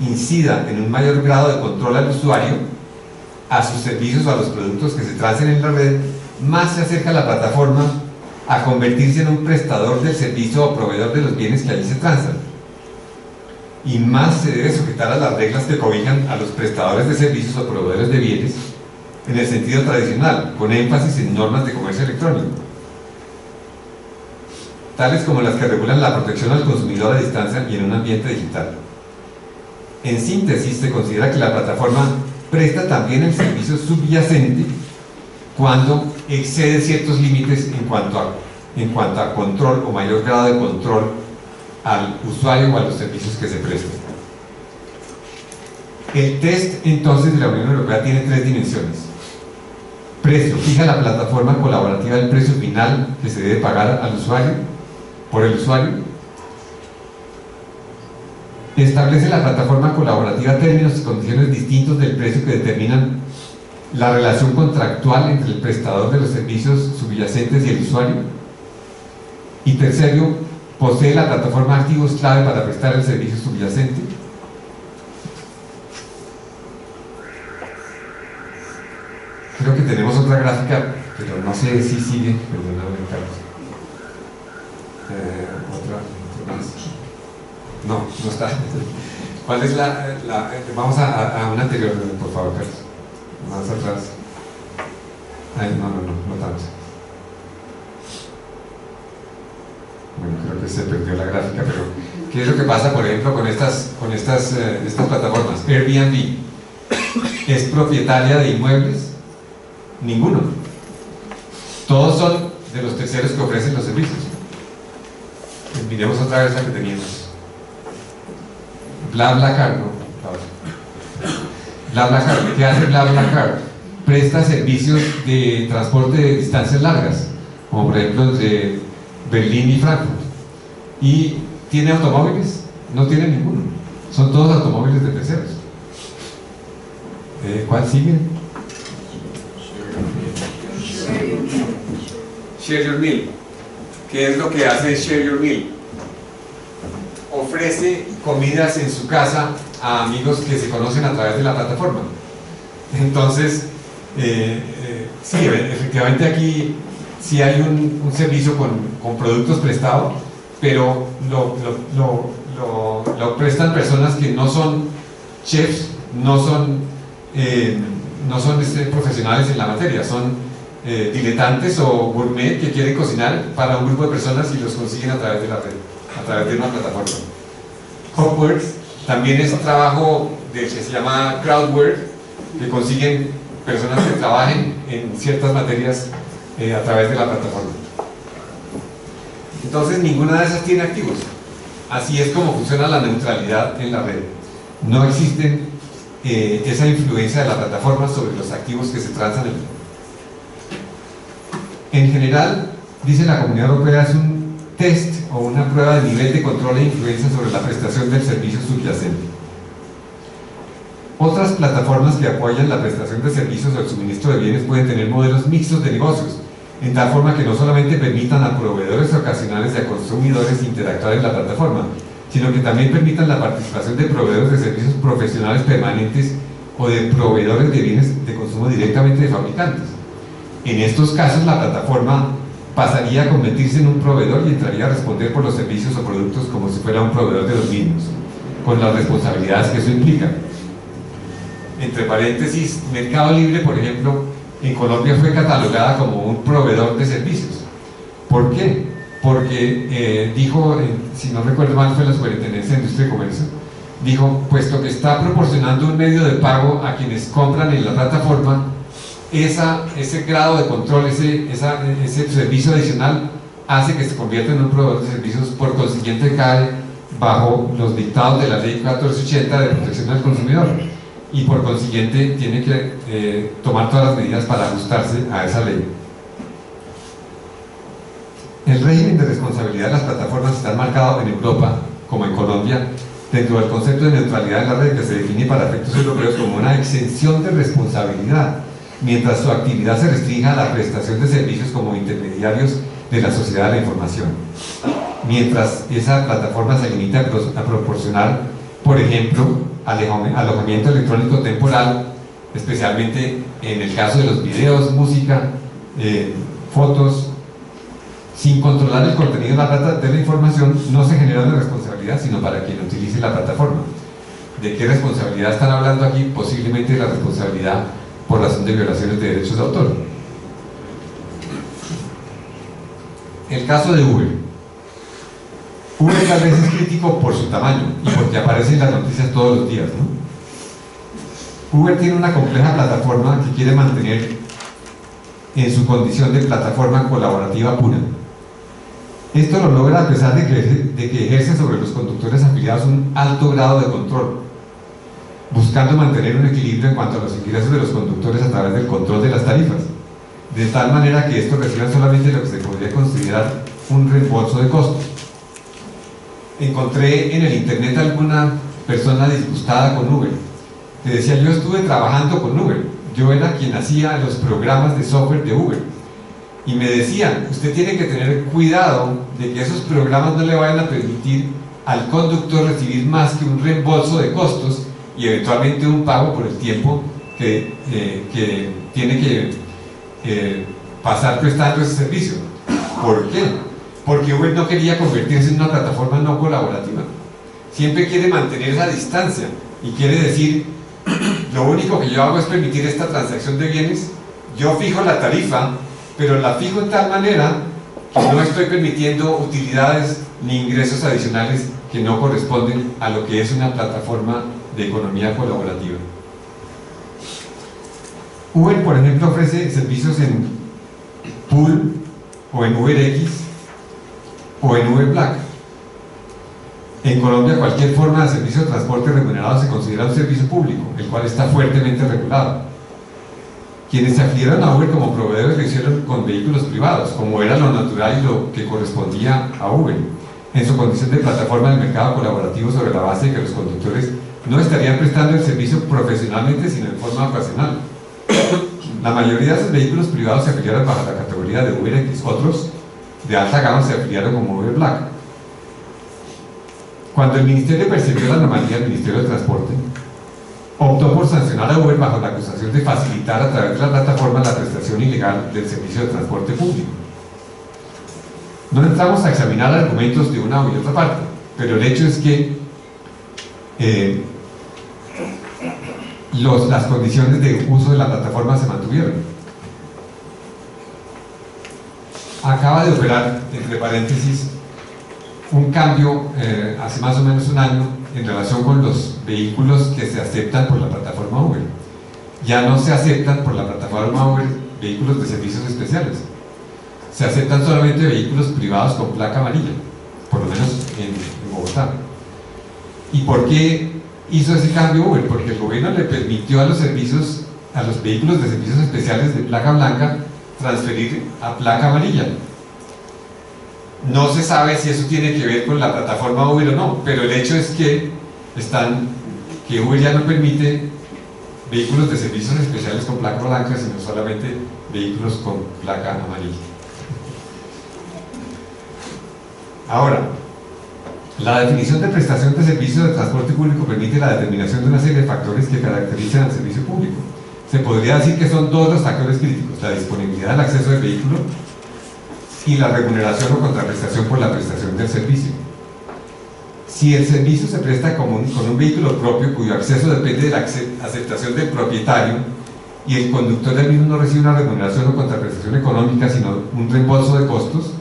incida en un mayor grado de control al usuario, a sus servicios o a los productos que se transen en la red. Más se acerca la plataforma a convertirse en un prestador del servicio o proveedor de los bienes que allí se transan, y más se debe sujetar a las reglas que cobijan a los prestadores de servicios o proveedores de bienes en el sentido tradicional, con énfasis en normas de comercio electrónico, tales como las que regulan la protección al consumidor a distancia y en un ambiente digital. En síntesis, se considera que la plataforma presta también el servicio subyacente cuando excede ciertos límites en cuanto a en cuanto a control o mayor grado de control al usuario o a los servicios que se prestan. El test entonces de la Unión Europea tiene tres dimensiones. Precio: fija la plataforma colaborativa el precio final que se debe pagar al usuario, por el usuario. Establece la plataforma colaborativa términos y condiciones distintos del precio que determinan la relación contractual entre el prestador de los servicios subyacentes y el usuario. Y tercero, posee la plataforma activos clave para prestar el servicio subyacente. Creo que tenemos otra gráfica, pero no sé si sigue. Perdóname, Carlos. Otra más. No, no está. ¿Cuál es vamos a una anterior, por favor, Carlos. Más atrás. Ay, no tanto. Bueno, creo que se perdió la gráfica, pero ¿qué es lo que pasa, por ejemplo, con estas plataformas? Airbnb es propietaria de inmuebles. Ninguno. Todos son de los terceros que ofrecen los servicios. Miremos otra vez la que teníamos. BlaBlaCar, ¿no? BlaBlaCar, ¿qué hace BlaBlaCar? Presta servicios de transporte de distancias largas, como por ejemplo entre Berlín y Frankfurt. ¿Y tiene automóviles? No tiene ninguno. Son todos automóviles de terceros. ¿Cuál sigue? Share Your Meal. ¿Qué es lo que hace Share Your Meal? Ofrece comidas en su casa a amigos que se conocen a través de la plataforma. Entonces, sí, efectivamente aquí sí hay un servicio con productos prestados, pero lo prestan personas que no son chefs, no son profesionales en la materia, son diletantes o gourmet que quieren cocinar para un grupo de personas y los consiguen a través de la red, a través de una plataforma. Hopworks también es un trabajo que se llama crowdwork, que consiguen personas que trabajen en ciertas materias a través de la plataforma. Entonces ninguna de esas tiene activos. Así es como funciona la neutralidad en la red. No existe esa influencia de la plataforma sobre los activos que se transan en general, dice la Comunidad Europea, es un test o una prueba de nivel de control e influencia sobre la prestación del servicio subyacente. Otras plataformas que apoyan la prestación de servicios o el suministro de bienes pueden tener modelos mixtos de negocios, en tal forma que no solamente permitan a proveedores ocasionales y a consumidores interactuar en la plataforma, sino que también permitan la participación de proveedores de servicios profesionales permanentes o de proveedores de bienes de consumo directamente de fabricantes. En estos casos, la plataforma pasaría a convertirse en un proveedor y entraría a responder por los servicios o productos como si fuera un proveedor de los mismos, con las responsabilidades que eso implica. Entre paréntesis, Mercado Libre, por ejemplo, en Colombia fue catalogada como un proveedor de servicios. ¿Por qué? Porque dijo, si no recuerdo mal, fue la Superintendencia de Industria y Comercio, dijo, puesto que está proporcionando un medio de pago a quienes compran en la plataforma, ese grado de control, ese servicio adicional hace que se convierta en un proveedor de servicios, por consiguiente cae bajo los dictados de la ley 1480 de protección al consumidor y por consiguiente tiene que tomar todas las medidas para ajustarse a esa ley. El régimen de responsabilidad de las plataformas está marcado en Europa, como en Colombia, dentro del concepto de neutralidad de la red, que se define para efectos europeos como una exención de responsabilidad, mientras su actividad se restrinja a la prestación de servicios como intermediarios de la sociedad de la información. Mientras esa plataforma se limita a proporcionar, por ejemplo, alojamiento electrónico temporal, especialmente en el caso de los videos, música, fotos, sin controlar el contenido de la información, no se genera una responsabilidad, sino para quien utilice la plataforma. ¿De qué responsabilidad están hablando aquí? Posiblemente de la responsabilidad por razón de violaciones de derechos de autor. El caso de Uber. Uber tal vez es crítico por su tamaño y porque aparece en las noticias todos los días, ¿no? Uber tiene una compleja plataforma que quiere mantener en su condición de plataforma colaborativa pura. Esto lo logra a pesar de que ejerce sobre los conductores afiliados un alto grado de control, buscando mantener un equilibrio en cuanto a los ingresos de los conductores a través del control de las tarifas, de tal manera que estos reciban solamente lo que se podría considerar un reembolso de costos. Encontré en el internet alguna persona disgustada con Uber, que decía: yo estuve trabajando con Uber, yo era quien hacía los programas de software de Uber, y me decían: usted tiene que tener cuidado de que esos programas no le vayan a permitir al conductor recibir más que un reembolso de costos y eventualmente un pago por el tiempo que tiene que pasar prestando ese servicio. ¿Por qué? Porque Uber no quería convertirse en una plataforma no colaborativa. Siempre quiere mantener esa distancia y quiere decir: lo único que yo hago es permitir esta transacción de bienes, yo fijo la tarifa, pero la fijo de tal manera que no estoy permitiendo utilidades ni ingresos adicionales que no corresponden a lo que es una plataforma de economía colaborativa. Uber, por ejemplo, ofrece servicios en Pool o en UberX o en Uber Black. En Colombia, cualquier forma de servicio de transporte remunerado se considera un servicio público, el cual está fuertemente regulado. Quienes se afiliaron a Uber como proveedores lo hicieron con vehículos privados, como era lo natural y lo que correspondía a Uber, en su condición de plataforma del mercado colaborativo, sobre la base de que los conductores no estarían prestando el servicio profesionalmente, sino en forma ocasional. La mayoría de esos vehículos privados se afiliaron bajo la categoría de UberX, otros de alta gama se afiliaron como Uber Black. Cuando el Ministerio percibió la anomalía del Ministerio de Transporte, optó por sancionar a Uber bajo la acusación de facilitar a través de la plataforma la prestación ilegal del servicio de transporte público. No entramos a examinar argumentos de una u otra parte, pero el hecho es que las condiciones de uso de la plataforma se mantuvieron. Acaba de operar, entre paréntesis, un cambio hace más o menos un año en relación con los vehículos que se aceptan por la plataforma Uber. Ya no se aceptan por la plataforma Uber vehículos de servicios especiales, se aceptan solamente vehículos privados con placa amarilla, por lo menos en Bogotá. ¿Y por qué hizo ese cambio Uber? Porque el gobierno le permitió a los vehículos de servicios especiales de placa blanca transferir a placa amarilla. No se sabe si eso tiene que ver con la plataforma Uber o no, pero el hecho es que Uber ya no permite vehículos de servicios especiales con placa blanca, sino solamente vehículos con placa amarilla. Ahora, la definición de prestación de servicios de transporte público permite la determinación de una serie de factores que caracterizan al servicio público. Se podría decir que son dos los factores críticos: la disponibilidad del acceso del vehículo y la remuneración o contraprestación por la prestación del servicio. Si el servicio se presta con un vehículo propio cuyo acceso depende de la aceptación del propietario y el conductor del mismo no recibe una remuneración o contraprestación económica, sino un reembolso de costos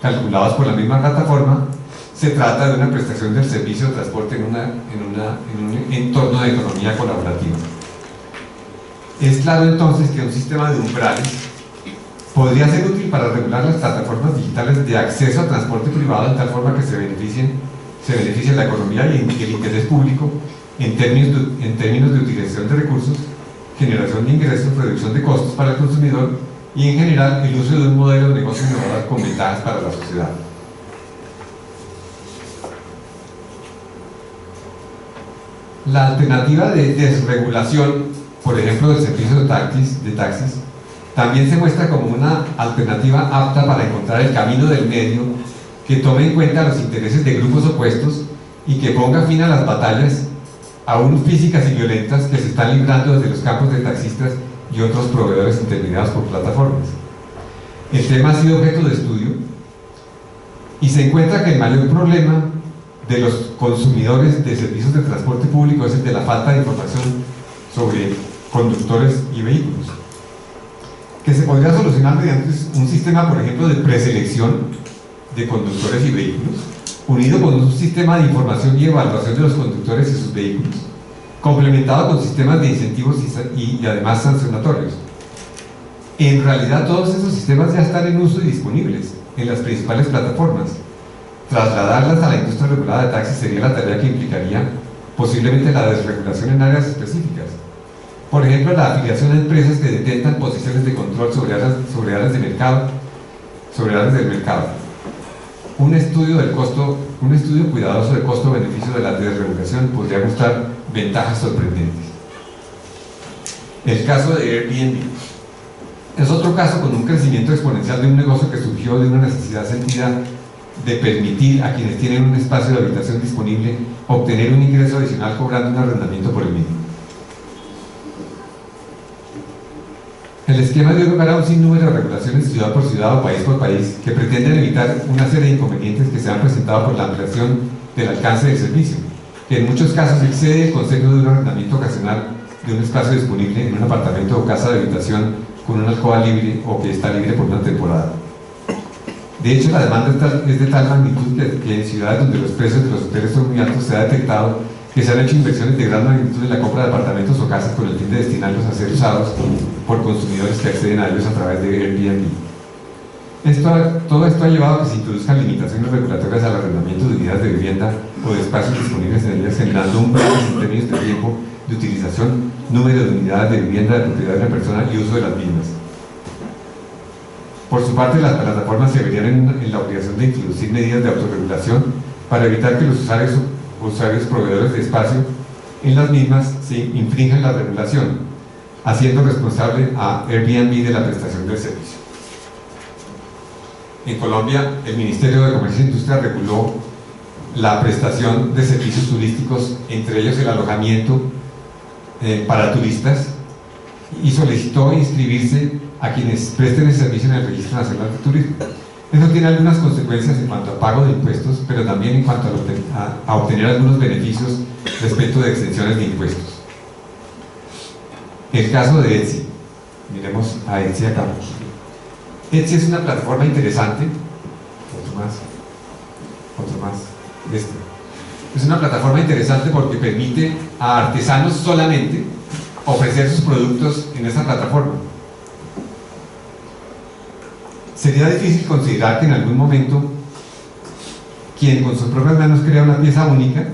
calculados por la misma plataforma, se trata de una prestación del servicio de transporte en un entorno de economía colaborativa. Es claro entonces que un sistema de umbrales podría ser útil para regular las plataformas digitales de acceso a transporte privado de tal forma que se beneficie la economía y el interés público en términos de utilización de recursos, generación de ingresos, reducción de costos para el consumidor y en general el uso de un modelo de negocio innovador con ventajas para la sociedad. La alternativa de desregulación, por ejemplo del servicio de taxis, también se muestra como una alternativa apta para encontrar el camino del medio que tome en cuenta los intereses de grupos opuestos y que ponga fin a las batallas, aún físicas y violentas, que se están librando desde los campos de taxistas y otros proveedores intermediados por plataformas. El tema ha sido objeto de estudio y se encuentra que el mayor problema de los consumidores de servicios de transporte público es el de la falta de información sobre conductores y vehículos, que se podría solucionar mediante un sistema, por ejemplo, de preselección de conductores y vehículos, unido con un sistema de información y evaluación de los conductores y sus vehículos, complementado con sistemas de incentivos y además sancionatorios. En realidad todos esos sistemas ya están en uso y disponibles, en las principales plataformas. Trasladarlas a la industria regulada de taxis sería la tarea que implicaría posiblemente la desregulación en áreas específicas. Por ejemplo, la afiliación a empresas que detentan posiciones de control sobre áreas del mercado. Un estudio cuidadoso del costo-beneficio de la desregulación podría mostrar ventajas sorprendentes. El caso de Airbnb es otro caso con un crecimiento exponencial de un negocio que surgió de una necesidad sentida de permitir a quienes tienen un espacio de habitación disponible obtener un ingreso adicional cobrando un arrendamiento por el mismo. El esquema dio lugar a un sinnúmero de regulaciones ciudad por ciudad o país por país que pretenden evitar una serie de inconvenientes que se han presentado por la ampliación del alcance del servicio, que en muchos casos excede el concepto de un arrendamiento ocasional de un espacio disponible en un apartamento o casa de habitación con una alcoba libre o que está libre por una temporada. De hecho, la demanda es de tal magnitud que en ciudades donde los precios de los hoteles son muy altos se ha detectado que se han hecho inversiones de gran magnitud en la compra de apartamentos o casas con el fin de destinarlos a ser usados por consumidores que acceden a ellos a través de Airbnb. Todo esto ha llevado a que se introduzcan limitaciones regulatorias al arrendamiento de unidades de vivienda o de espacios disponibles en ellas, generando un balance en términos de tiempo de utilización, número de unidades de vivienda de propiedad de la persona y uso de las mismas. Por su parte, las plataformas se verían en la obligación de introducir medidas de autorregulación para evitar que los usuarios proveedores de espacio en las mismas se infrinjan la regulación, haciendo responsable a Airbnb de la prestación del servicio. En Colombia, el Ministerio de Comercio e Industria reguló la prestación de servicios turísticos, entre ellos el alojamiento para turistas, y solicitó inscribirse a quienes presten el servicio en el Registro Nacional de Turismo. Eso tiene algunas consecuencias en cuanto a pago de impuestos, pero también en cuanto a obtener algunos beneficios respecto de exenciones de impuestos. El caso de Etsy. Miremos a Etsy acá. Etsy es una plataforma interesante. Otro más. Es una plataforma interesante porque permite a artesanos solamente ofrecer sus productos en esta plataforma. Sería difícil considerar que en algún momento quien con sus propias manos crea una pieza única,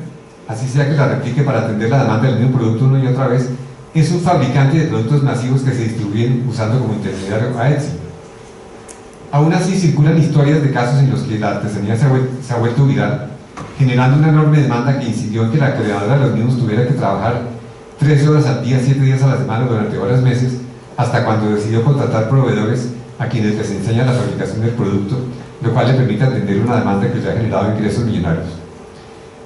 así sea que la replique para atender la demanda del mismo producto una y otra vez, es un fabricante de productos masivos que se distribuyen usando como intermediario a Etsy. Aún así circulan historias de casos en los que la artesanía se ha vuelto viral, generando una enorme demanda que incidió en que la creadora de los mismos tuviera que trabajar 13 horas al día, 7 días a la semana durante varios meses, hasta cuando decidió contratar proveedores a quienes les enseña la fabricación del producto, lo cual le permite atender una demanda que le ha generado ingresos millonarios.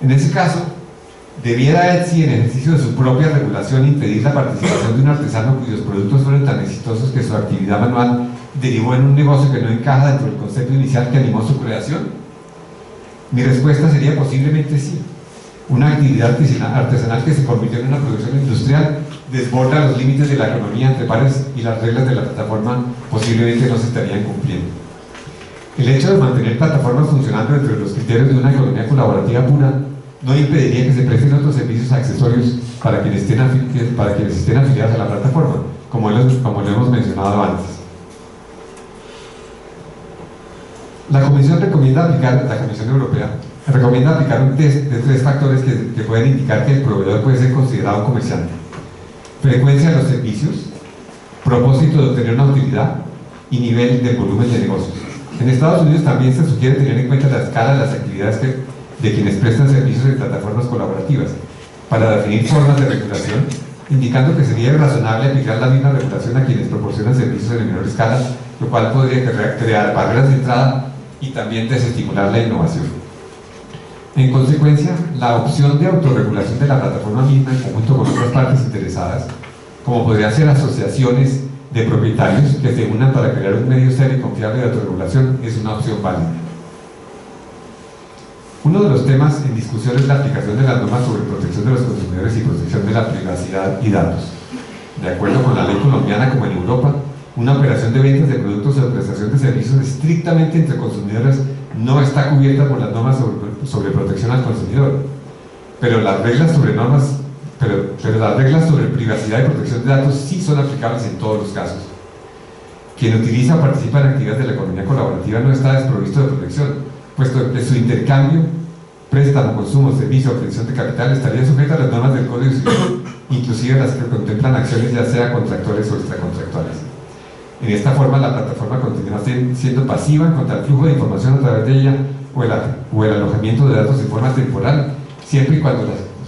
En ese caso, debiera Etsy, en ejercicio de su propia regulación, impedir la participación de un artesano cuyos productos fueron tan exitosos que su actividad manual derivó en un negocio que no encaja dentro del concepto inicial que animó su creación. Mi respuesta sería posiblemente sí. Una actividad artesanal que se convirtió en una producción industrial desborda los límites de la economía entre pares y las reglas de la plataforma posiblemente no se estarían cumpliendo. El hecho de mantener plataformas funcionando dentro de los criterios de una economía colaborativa pura no impediría que se presten otros servicios accesorios para quienes estén afiliados a la plataforma, como lo hemos mencionado antes. La Comisión Europea recomienda aplicar un test de 3 factores que pueden indicar que el proveedor puede ser considerado un comerciante: frecuencia de los servicios, propósito de obtener una utilidad y nivel de volumen de negocios. En Estados Unidos también se sugiere tener en cuenta la escala de las actividades de quienes prestan servicios en plataformas colaborativas para definir formas de regulación, indicando que sería razonable aplicar la misma regulación a quienes proporcionan servicios en menor escala, lo cual podría crear barreras de entrada y también desestimular la innovación. En consecuencia, la opción de autorregulación de la plataforma misma en conjunto con otras partes interesadas, como podrían ser asociaciones de propietarios que se unan para crear un medio serio y confiable de autorregulación, es una opción válida. Uno de los temas en discusión es la aplicación de las normas sobre protección de los consumidores y protección de la privacidad y datos. De acuerdo con la ley colombiana, como en Europa, una operación de ventas de productos o de prestación de servicios estrictamente entre consumidores no está cubierta por las normas sobre protección al consumidor, pero las reglas sobre privacidad y protección de datos sí son aplicables en todos los casos. Quien utiliza o participa en actividades de la economía colaborativa no está desprovisto de protección, puesto que su intercambio, préstamo, consumo, servicio o obtención de capital estaría sujeta a las normas del Código Civil, inclusive las que contemplan acciones ya sea contractuales o extracontractuales. En esta forma, la plataforma continúa siendo pasiva en cuanto al flujo de información a través de ella o el alojamiento de datos en forma temporal, siempre y cuando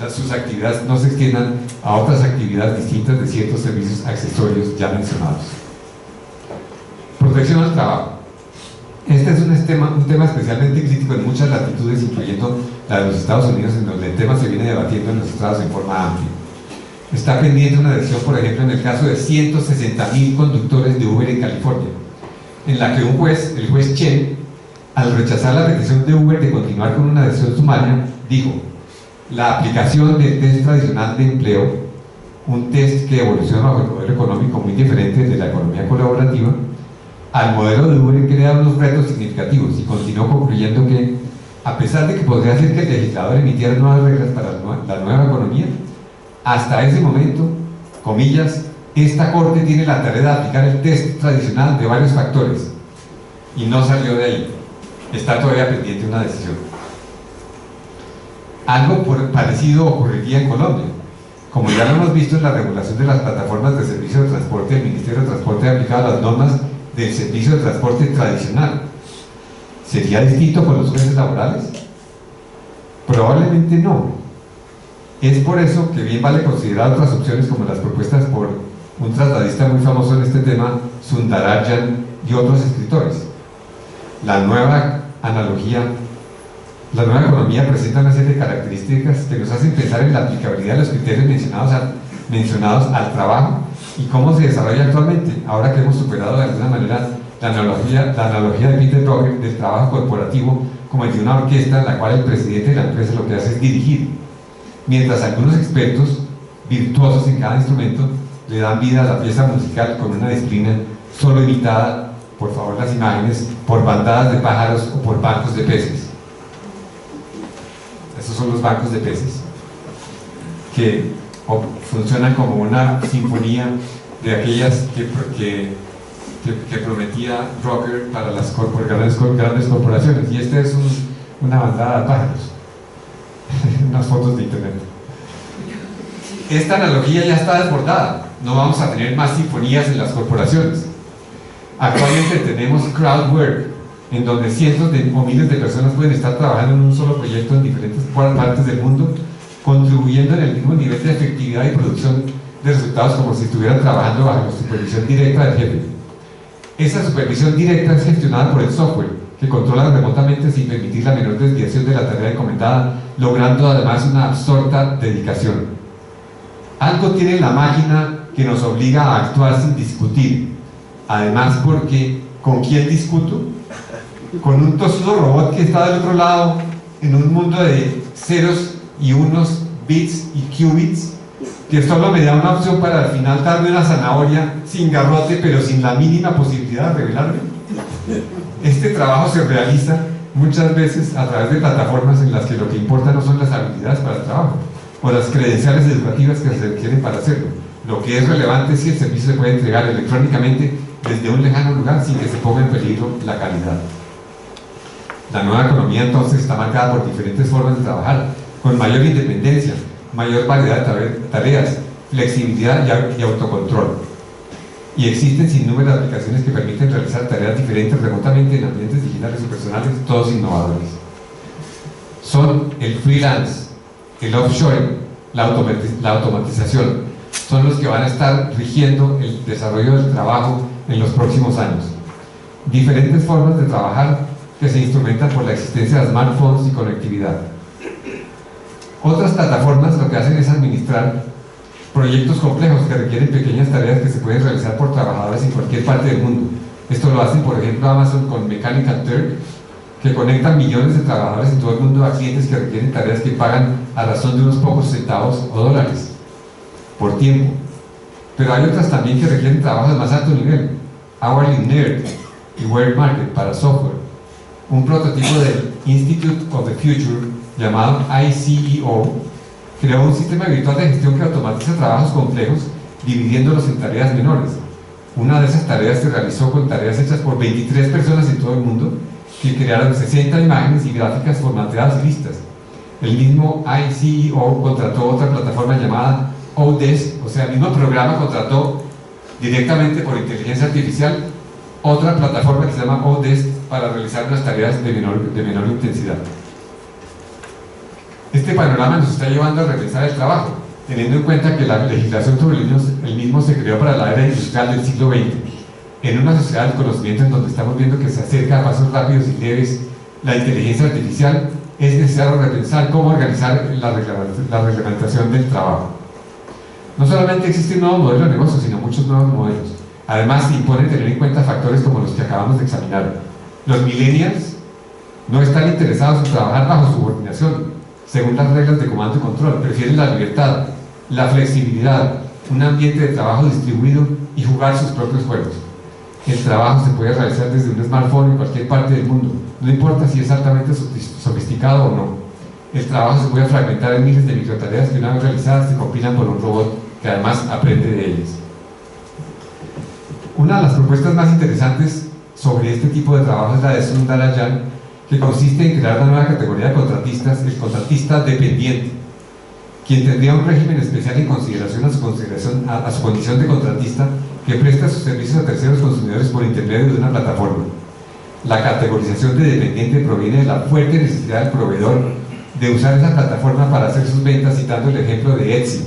sus actividades no se extiendan a otras actividades distintas de ciertos servicios accesorios ya mencionados. Protección al trabajo. Este es un tema especialmente crítico en muchas latitudes, incluyendo la de los Estados Unidos, en donde el tema se viene debatiendo en los estados en forma amplia. Está pendiente una decisión, por ejemplo, en el caso de 160.000 conductores de Uber en California, en la que el juez Chen, al rechazar la petición de Uber de continuar con una decisión sumaria, dijo: la aplicación del test tradicional de empleo, un test que evoluciona bajo el modelo económico muy diferente de la economía colaborativa, al modelo de Uber crea unos retos significativos, y continuó concluyendo que, a pesar de que podría ser que el legislador emitiera nuevas reglas para la nueva economía, hasta ese momento, comillas, esta corte tiene la tarea de aplicar el test tradicional de varios factores, y no salió de ahí. Está todavía pendiente una decisión. Algo parecido ocurriría en Colombia. Como ya lo hemos visto en la regulación de las plataformas de servicio de transporte, el Ministerio de Transporte ha aplicado las normas del servicio de transporte tradicional. ¿Sería distinto con los jueces laborales? Probablemente no. Es por eso que bien vale considerar otras opciones, como las propuestas por un tratadista muy famoso en este tema, Sundarajan, y otros escritores. La nueva economía presenta una serie de características que nos hacen pensar en la aplicabilidad de los criterios mencionados al trabajo y cómo se desarrolla actualmente, ahora que hemos superado de alguna manera la analogía de Peter Drucker del trabajo corporativo como el de una orquesta en la cual el presidente de la empresa lo que hace es dirigir, mientras algunos expertos virtuosos en cada instrumento le dan vida a la pieza musical con una disciplina solo imitada, por favor las imágenes, por bandadas de pájaros o por bancos de peces. Estos son los bancos de peces que funcionan como una sinfonía de aquellas que prometía Drucker para las grandes corporaciones, y esta es una bandada de pájaros. Unas fotos de internet. Esta analogía ya está desbordada. No vamos a tener más sinfonías en las corporaciones. Actualmente tenemos crowdwork, en donde cientos o miles de personas pueden estar trabajando en un solo proyecto en diferentes partes del mundo, contribuyendo en el mismo nivel de efectividad y producción de resultados como si estuvieran trabajando bajo la supervisión directa del jefe. Esa supervisión directa es gestionada por el software, que controla remotamente sin permitir la menor desviación de la tarea encomendada, logrando además una absorta dedicación. Algo tiene la máquina que nos obliga a actuar sin discutir. Además, porque ¿con quién discuto? Con un tosudo robot que está del otro lado en un mundo de ceros y unos, bits y qubits, que solo me da una opción para al final darme una zanahoria sin garrote, pero sin la mínima posibilidad de revelarme. Este trabajo se realiza muchas veces a través de plataformas en las que lo que importa no son las habilidades para el trabajo o las credenciales educativas que se requieren para hacerlo. Lo que es relevante es si el servicio se puede entregar electrónicamente desde un lejano lugar sin que se ponga en peligro la calidad. La nueva economía entonces está marcada por diferentes formas de trabajar, con mayor independencia, mayor variedad de tareas, flexibilidad y autocontrol. Y existen sin número de aplicaciones que permiten realizar tareas diferentes remotamente en ambientes digitales o personales, todos innovadores. Son el freelance, el offshoring, la automatización, son los que van a estar rigiendo el desarrollo del trabajo en los próximos años. Diferentes formas de trabajar que se instrumentan por la existencia de smartphones y conectividad. Otras plataformas lo que hacen es administrar proyectos complejos que requieren pequeñas tareas que se pueden realizar por trabajadores en cualquier parte del mundo. Esto lo hacen, por ejemplo, Amazon con Mechanical Turk, que conectan millones de trabajadores en todo el mundo a clientes que requieren tareas que pagan a razón de unos pocos centavos o dólares por tiempo. Pero hay otras también que requieren trabajo de más alto nivel. Hourly Nerd y Work Market para software. Un prototipo del Institute of the Future llamado ICEO creó un sistema virtual de gestión que automatiza trabajos complejos dividiéndolos en tareas menores. Una de esas tareas se realizó con tareas hechas por 23 personas en todo el mundo que crearon 60 imágenes y gráficas formateadas y listas. El mismo ICEO contrató otra plataforma llamada Odesk, o sea, el mismo programa contrató directamente por inteligencia artificial otra plataforma que se llama Odesk para realizar unas tareas de menor intensidad. Este panorama nos está llevando a repensar el trabajo, teniendo en cuenta que la legislación sobre el mismo se creó para la era industrial del siglo XX, en una sociedad del conocimiento en donde estamos viendo que se acerca a pasos rápidos y leves la inteligencia artificial. Es necesario repensar cómo organizar la reglamentación del trabajo. No solamente existe un nuevo modelo de negocio, sino muchos nuevos modelos. Además, se impone tener en cuenta factores como los que acabamos de examinar. Los millennials no están interesados en trabajar bajo subordinación, según las reglas de comando y control. Prefieren la libertad, la flexibilidad, un ambiente de trabajo distribuido y jugar sus propios juegos. El trabajo se puede realizar desde un smartphone en cualquier parte del mundo, no importa si es altamente sofisticado o no. El trabajo se puede fragmentar en miles de microtareas que una vez realizadas se compilan por un robot que además aprende de ellas. Una de las propuestas más interesantes sobre este tipo de trabajo es la de Sundar Rajan, que consiste en crear una nueva categoría de contratistas, el contratista dependiente, quien tendría un régimen especial en consideración a su condición de contratista que presta sus servicios a terceros consumidores por intermedio de una plataforma. La categorización de dependiente proviene de la fuerte necesidad del proveedor de usar esa plataforma para hacer sus ventas, citando el ejemplo de Etsy.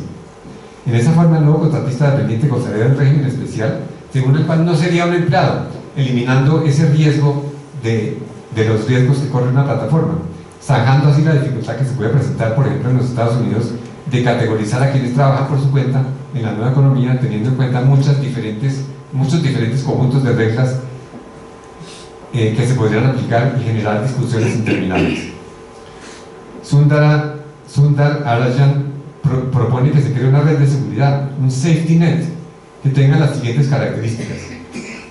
En esa forma, el nuevo contratista dependiente gozaría de un régimen especial, según el cual no sería un empleado, eliminando ese riesgo de los riesgos que corre una plataforma, zanjando así la dificultad que se puede presentar, por ejemplo, en los Estados Unidos, de categorizar a quienes trabajan por su cuenta en la nueva economía, teniendo en cuenta muchos diferentes conjuntos de reglas que se podrían aplicar y generar discusiones interminables. Sundar Rajan propone que se cree una red de seguridad, un safety net, que tenga las siguientes características: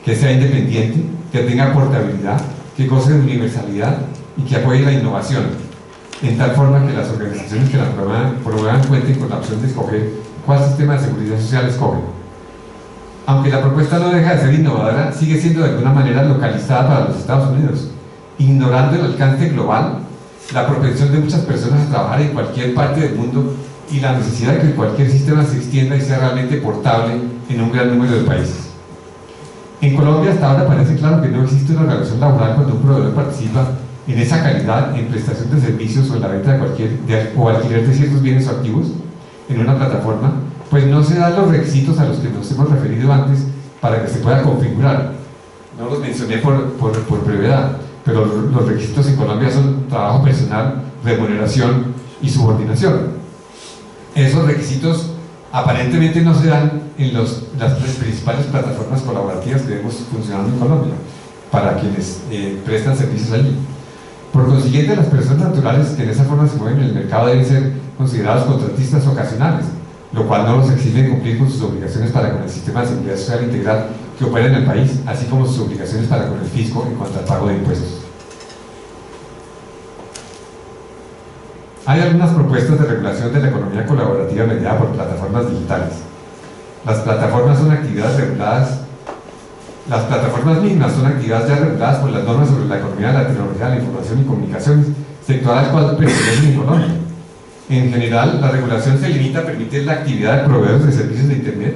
que sea independiente, que tenga portabilidad, que goce de universalidad y que apoye la innovación, en tal forma que las organizaciones que la promuevan cuenten con la opción de escoger cuál sistema de seguridad social escogen. Aunque la propuesta no deja de ser innovadora, sigue siendo de alguna manera localizada para los Estados Unidos, ignorando el alcance global, la propensión de muchas personas a trabajar en cualquier parte del mundo y la necesidad de que cualquier sistema se extienda y sea realmente portable en un gran número de países. En Colombia hasta ahora parece claro que no existe una relación laboral cuando un proveedor participa en esa calidad en prestación de servicios o en la venta o alquiler de ciertos bienes o activos en una plataforma, pues no se dan los requisitos a los que nos hemos referido antes para que se pueda configurar. No los mencioné por brevedad, pero los requisitos en Colombia son trabajo personal, remuneración y subordinación. Esos requisitos aparentemente no se dan en las principales plataformas colaborativas que vemos funcionando en Colombia para quienes prestan servicios allí. Por consiguiente, las personas naturales que en esa forma se mueven en el mercado deben ser considerados contratistas ocasionales, lo cual no los exime de cumplir con sus obligaciones para con el sistema de seguridad social integral que opera en el país, así como sus obligaciones para con el fisco en cuanto al pago de impuestos. Hay algunas propuestas de regulación de la economía colaborativa mediada por plataformas digitales. Las plataformas mismas son actividades ya reguladas por las normas sobre la economía de la tecnología, la información y comunicaciones, sector al cual pertenecen en Colombia. En general, la regulación se limita a permitir la actividad de proveedores de servicios de Internet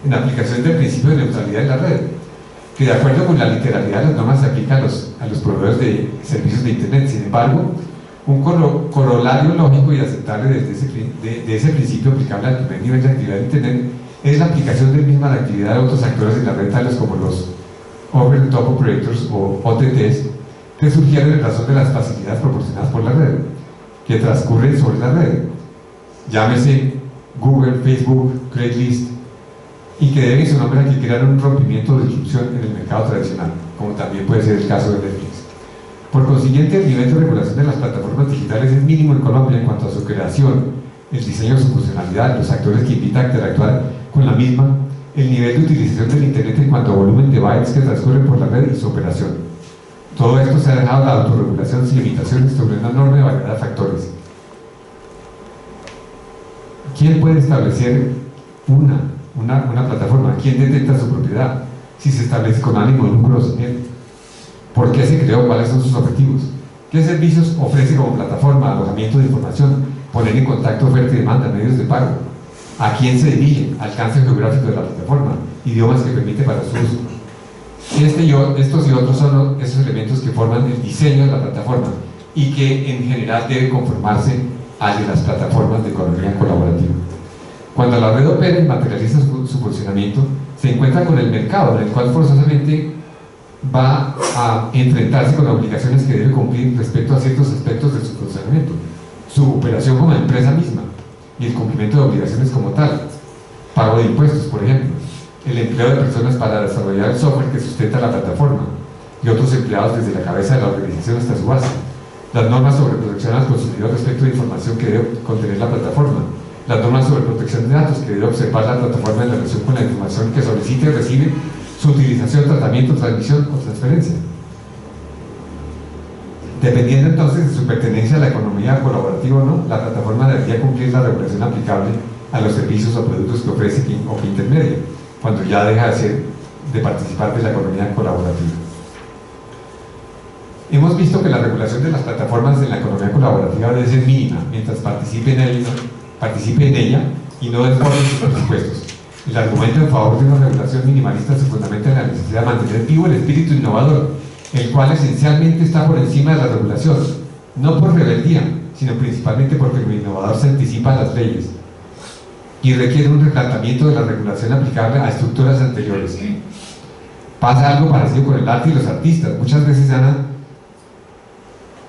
en aplicación del principio de neutralidad de la red, que de acuerdo con la literalidad de las normas se aplica a los proveedores de servicios de Internet. Sin embargo, un corolario lógico y aceptable de ese principio aplicable al primer nivel de actividad de Internet es la aplicación del mismo a la actividad de otros actores de la red, tales como los Over-the-Top Operators o OTTs, que surgieron en razón de las facilidades proporcionadas por la red, que transcurren sobre la red, llámese Google, Facebook, Craigslist, y que deben su nombre a que crearon un rompimiento de disrupción en el mercado tradicional, como también puede ser el caso de Netflix. Por consiguiente, el nivel de regulación de las plataformas digitales es mínimo en Colombia en cuanto a su creación, el diseño de su funcionalidad, los actores que invitan a interactuar con la misma, el nivel de utilización del Internet en cuanto a volumen de bytes que transcurren por la red y su operación. Todo esto se ha dejado a la autorregulación sin limitaciones sobre una enorme variedad de factores. ¿Quién puede establecer una plataforma? ¿Quién detecta su propiedad? si se establece con ánimo de lucro o sin él? ¿Por qué se creó? ¿Cuáles son sus objetivos? ¿Qué servicios ofrece como plataforma, alojamiento de información, poner en contacto oferta y demanda, medios de pago? ¿A quién se dirige? Alcance geográfico de la plataforma, idiomas que permite para su uso. Estos y otros son esos elementos que forman el diseño de la plataforma y que en general debe conformarse al de las plataformas de economía colaborativa. Cuando la red opera y materializa su funcionamiento, se encuentra con el mercado, en el cual forzosamente va a enfrentarse con obligaciones que debe cumplir respecto a ciertos aspectos de su funcionamiento, su operación como empresa misma y el cumplimiento de obligaciones como tal, pago de impuestos, por ejemplo, el empleo de personas para desarrollar el software que sustenta la plataforma y otros empleados desde la cabeza de la organización hasta su base, las normas sobre protección al consumidor respecto de información que debe contener la plataforma, las normas sobre protección de datos que debe observar la plataforma en relación con la información que solicita y recibe, su utilización, tratamiento, transmisión o transferencia. Dependiendo entonces de su pertenencia a la economía colaborativa o no, la plataforma debería cumplir la regulación aplicable a los servicios o productos que ofrece o que intermedia, cuando ya deja de participar de la economía colaborativa. Hemos visto que la regulación de las plataformas en la economía colaborativa debe ser mínima mientras participe en ella y no desborde sus presupuestos. El argumento en favor de una regulación minimalista se fundamenta en la necesidad de mantener vivo el espíritu innovador, el cual esencialmente está por encima de la regulación, no por rebeldía, sino principalmente porque el innovador se anticipa a las leyes y requiere un replanteamiento de la regulación aplicable a estructuras anteriores. Pasa algo parecido con el arte y los artistas. Muchas veces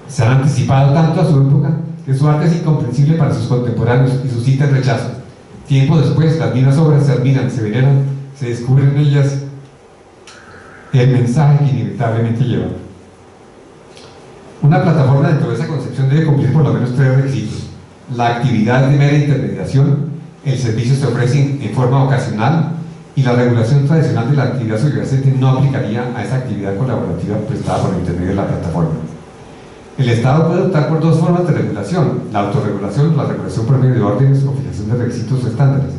se han anticipado tanto a su época que su arte es incomprensible para sus contemporáneos y suscita el rechazo. Tiempo después, las mismas obras se admiran, se veneran, se descubren en ellas el mensaje que inevitablemente lleva. Una plataforma dentro de esa concepción debe cumplir por lo menos 3 requisitos: la actividad de mera intermediación, el servicio se ofrece en forma ocasional y la regulación tradicional de la actividad subyacente no aplicaría a esa actividad colaborativa prestada por intermedio de la plataforma. El Estado puede optar por 2 formas de regulación: la autorregulación, la regulación por medio de órdenes o fijación de requisitos o estándares.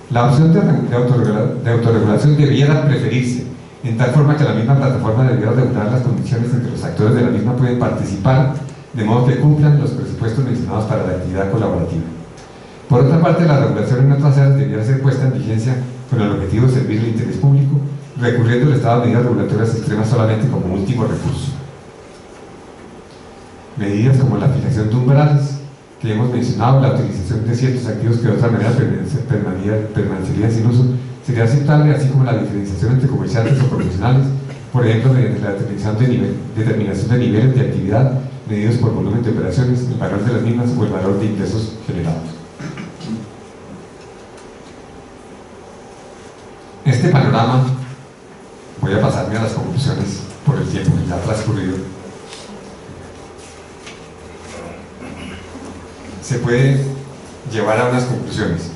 La opción de autorregulación debiera preferirse, en tal forma que la misma plataforma debiera regular las condiciones en que los actores de la misma pueden participar, de modo que cumplan los presupuestos mencionados para la actividad colaborativa. Por otra parte, la regulación en otras áreas debiera ser puesta en vigencia con el objetivo de servir el interés público, recurriendo el Estado a medidas regulatorias extremas solamente como último recurso. Medidas como la fijación de umbrales, que hemos mencionado, la utilización de ciertos activos que de otra manera permanecerían sin uso, sería aceptable, así como la diferenciación entre comerciantes o profesionales, por ejemplo, mediante la determinación de niveles de actividad medidos por volumen de operaciones, el valor de las mismas o el valor de ingresos generados. Este panorama, voy a pasarme a las conclusiones por el tiempo que ya ha transcurrido, se puede llevar a unas conclusiones.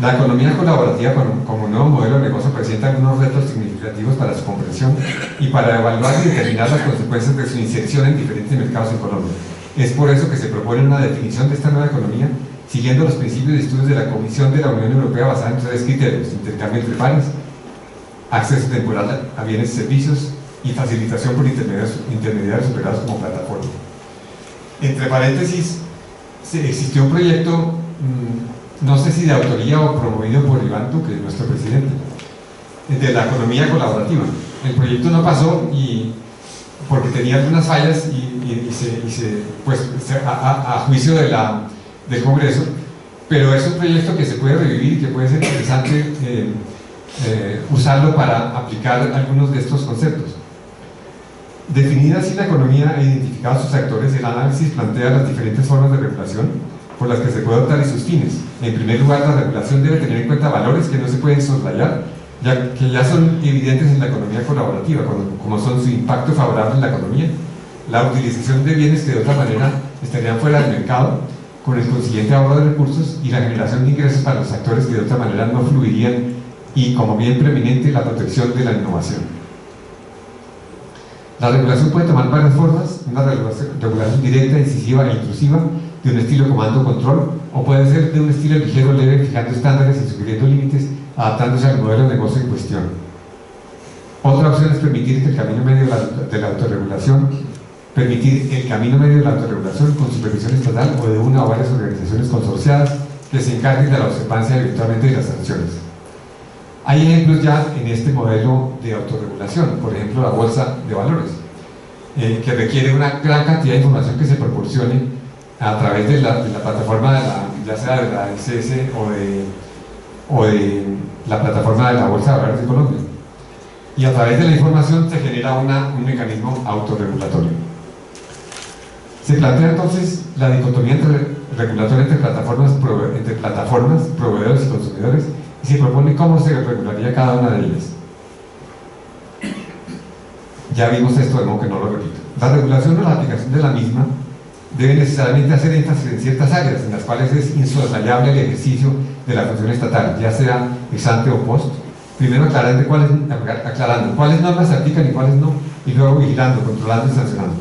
La economía colaborativa como nuevo modelo de negocio presenta algunos retos significativos para su comprensión y para evaluar y determinar las consecuencias de su inserción en diferentes mercados económicos. Es por eso que se propone una definición de esta nueva economía siguiendo los principios de estudios de la Comisión de la Unión Europea basada en 3 criterios: intercambio entre pares, acceso temporal a bienes y servicios y facilitación por intermediarios operados como plataforma. Entre paréntesis, existió un proyecto, no sé si de autoría o promovido por Iván Duque, nuestro presidente, de la economía colaborativa. El proyecto no pasó porque tenía algunas fallas a juicio del Congreso, pero es un proyecto que se puede revivir y que puede ser interesante usarlo para aplicar algunos de estos conceptos. Definida así la economía e identificados sus actores, el análisis plantea las diferentes formas de regulación por las que se puede optar y sus fines. En primer lugar, la regulación debe tener en cuenta valores que no se pueden soslayar, que ya son evidentes en la economía colaborativa, como son su impacto favorable en la economía, la utilización de bienes que de otra manera estarían fuera del mercado, con el consiguiente ahorro de recursos, y la generación de ingresos para los actores que de otra manera no fluirían, y como bien preeminente, la protección de la innovación. La regulación puede tomar varias formas: una regulación directa, incisiva e intrusiva, de un estilo comando-control, o puede ser de un estilo ligero, leve, fijando estándares y sugiriendo límites, adaptándose al modelo de negocio en cuestión. Otra opción es permitir el camino medio de la autorregulación con supervisión estatal o de una o varias organizaciones consorciadas que se encarguen de la observancia eventualmente de las sanciones. Hay ejemplos ya en este modelo de autorregulación, por ejemplo la bolsa de valores, que requiere una gran cantidad de información que se proporcione a través de la plataforma, ya sea de la ICS o de la plataforma de la Bolsa de Valores de Colombia. Y a través de la información se genera un mecanismo autorregulatorio. Se plantea entonces la dicotomía regulatoria entre plataformas, proveedores y consumidores, y se propone cómo se regularía cada una de ellas. Ya vimos esto, de modo que no lo repito. La regulación o la aplicación de la misma debe necesariamente hacer énfasis en ciertas áreas en las cuales es insoslayable el ejercicio de la función estatal, ya sea ex ante o post. Primero aclarando cuáles normas se aplican y cuáles no, y luego vigilando, controlando y sancionando.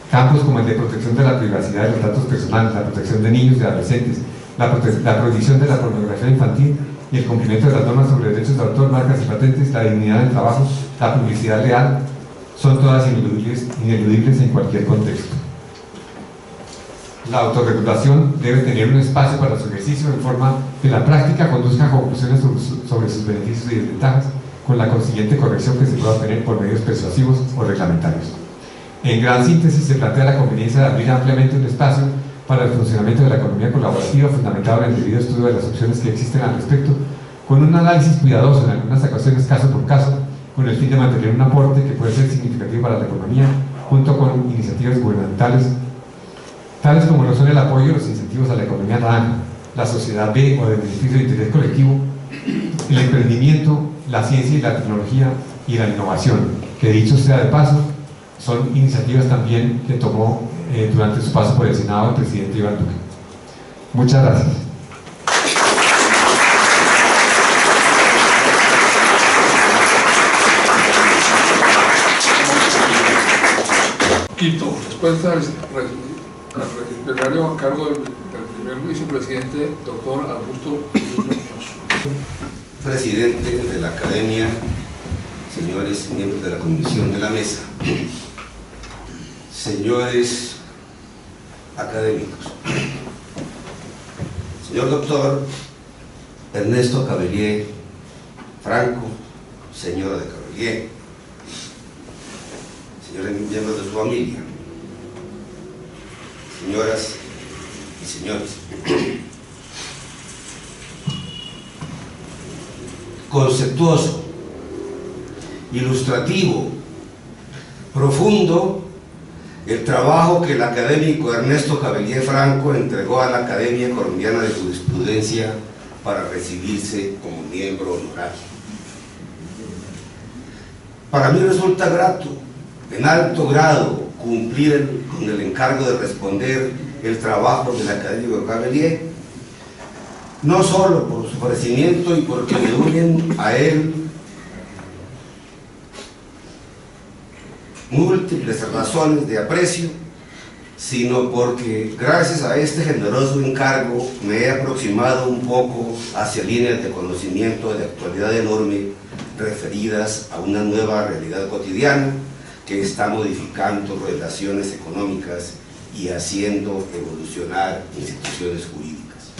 Campos como el de protección de la privacidad de los datos personales, la protección de niños y adolescentes, la prohibición de la pornografía infantil y el cumplimiento de las normas sobre derechos de autor, marcas y patentes, la dignidad del trabajo, la publicidad leal, son todas ineludibles en cualquier contexto. La autorregulación debe tener un espacio para su ejercicio de forma que la práctica conduzca a conclusiones sobre sus beneficios y desventajas, con la consiguiente corrección que se pueda obtener por medios persuasivos o reglamentarios. En gran síntesis, se plantea la conveniencia de abrir ampliamente un espacio para el funcionamiento de la economía colaborativa, fundamentado en el debido estudio de las opciones que existen al respecto, con un análisis cuidadoso en algunas ocasiones caso por caso, con el fin de mantener un aporte que puede ser significativo para la economía, junto con iniciativas gubernamentales, tales como lo son el apoyo y los incentivos a la economía naranja, la sociedad B o de beneficio de interés colectivo, el emprendimiento, la ciencia y la tecnología y la innovación, que dicho sea de paso, son iniciativas también que tomó durante su paso por el Senado el presidente Iván Duque. Muchas gracias. Quinto, respuesta al plenario a cargo del primer vicepresidente, doctor Augusto Muñoz. Presidente de la Academia, señores miembros de la Comisión de la Mesa, señores académicos, señor doctor Ernesto Cavelier Franco, señora de Cavelier, señores miembros de su familia, señoras y señores, conceptuoso, ilustrativo, profundo, el trabajo que el académico Ernesto Cavelier Franco entregó a la Academia Colombiana de Jurisprudencia para recibirse como miembro honorario. Para mí resulta grato, en alto grado, cumplir con el encargo de responder el trabajo del académico Cavelier, no solo por su ofrecimiento y porque me unen a él múltiples razones de aprecio, sino porque gracias a este generoso encargo me he aproximado un poco hacia líneas de conocimiento de actualidad enorme referidas a una nueva realidad cotidiana que está modificando relaciones económicas y haciendo evolucionar instituciones jurídicas.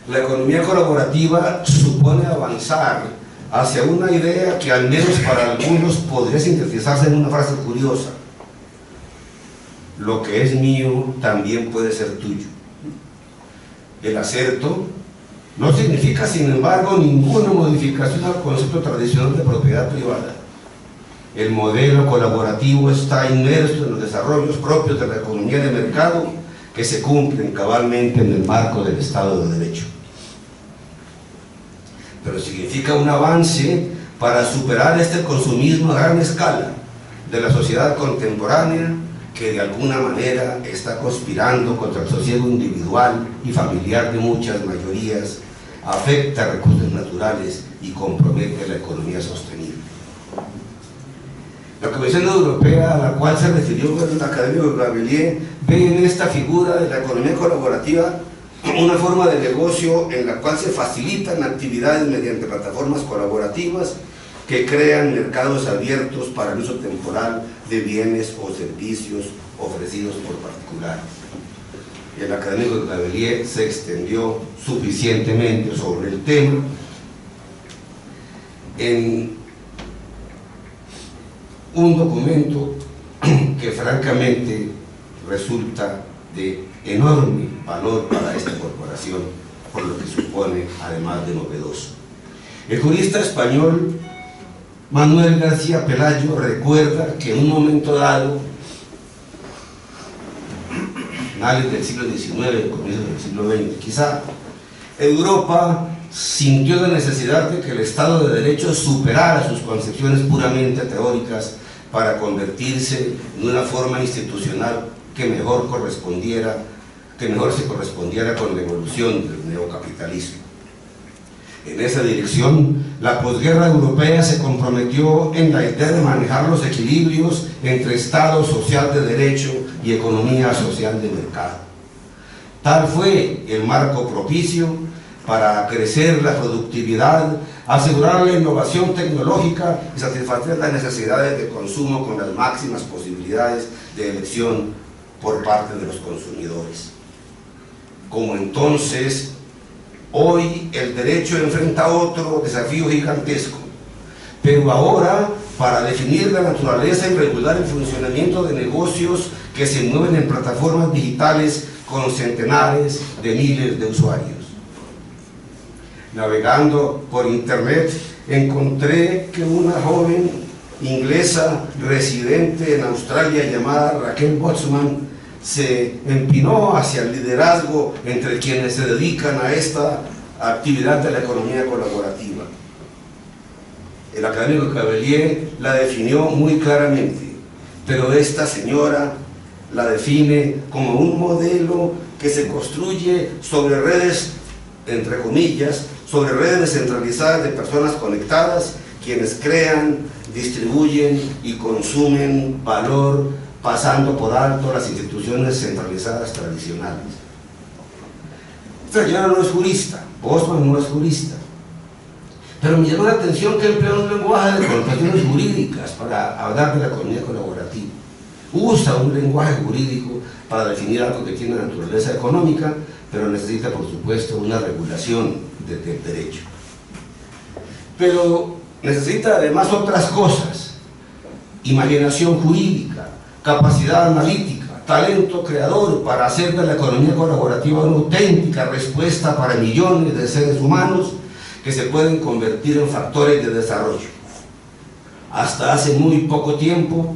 La economía colaborativa supone avanzar hacia una idea que al menos para algunos podría sintetizarse en una frase curiosa: lo que es mío también puede ser tuyo. El acerto no significa, sin embargo, ninguna modificación al concepto tradicional de propiedad privada. El modelo colaborativo está inmerso en los desarrollos propios de la economía de mercado que se cumplen cabalmente en el marco del Estado de Derecho. Pero significa un avance para superar este consumismo a gran escala de la sociedad contemporánea que de alguna manera está conspirando contra el sosiego individual y familiar de muchas mayorías, afecta recursos naturales y compromete la economía sostenible. La Comisión Europea, a la cual se refirió el académico Cavelier, ve en esta figura de la economía colaborativa una forma de negocio en la cual se facilitan actividades mediante plataformas colaborativas que crean mercados abiertos para el uso temporal de bienes o servicios ofrecidos por particulares. El académico Cavelier se extendió suficientemente sobre el tema en un documento que francamente resulta de enorme valor para esta corporación, por lo que supone además de novedoso. El jurista español Manuel García Pelayo recuerda que en un momento dado, finales del siglo XIX, comienzos del siglo XX, quizá, Europa sintió la necesidad de que el Estado de Derecho superara sus concepciones puramente teóricas para convertirse en una forma institucional que mejor se correspondiera con la evolución del neocapitalismo. En esa dirección, la posguerra europea se comprometió en la idea de manejar los equilibrios entre Estado social de derecho y economía social de mercado. Tal fue el marco propicio para crecer la productividad, asegurar la innovación tecnológica y satisfacer las necesidades de consumo con las máximas posibilidades de elección por parte de los consumidores. Como entonces, hoy el derecho enfrenta otro desafío gigantesco, pero ahora para definir la naturaleza y regular el funcionamiento de negocios que se mueven en plataformas digitales con centenares de miles de usuarios. Navegando por internet encontré que una joven inglesa residente en Australia llamada Raquel Botsman se empinó hacia el liderazgo entre quienes se dedican a esta actividad de la economía colaborativa. El académico Cavelier la definió muy claramente, pero esta señora la define como un modelo que se construye sobre redes, entre comillas, sobre redes descentralizadas de personas conectadas, quienes crean, distribuyen y consumen valor, pasando por alto las instituciones centralizadas tradicionales. Esta señora no es jurista, Botsman no es jurista, pero me llamó la atención que emplea un lenguaje de connotaciones jurídicas para hablar de la economía colaborativa. Usa un lenguaje jurídico para definir algo que tiene naturaleza económica, pero necesita, por supuesto, una regulación del derecho. Pero necesita además otras cosas: imaginación jurídica, capacidad analítica, talento creador para hacer de la economía colaborativa una auténtica respuesta para millones de seres humanos que se pueden convertir en factores de desarrollo. Hasta hace muy poco tiempo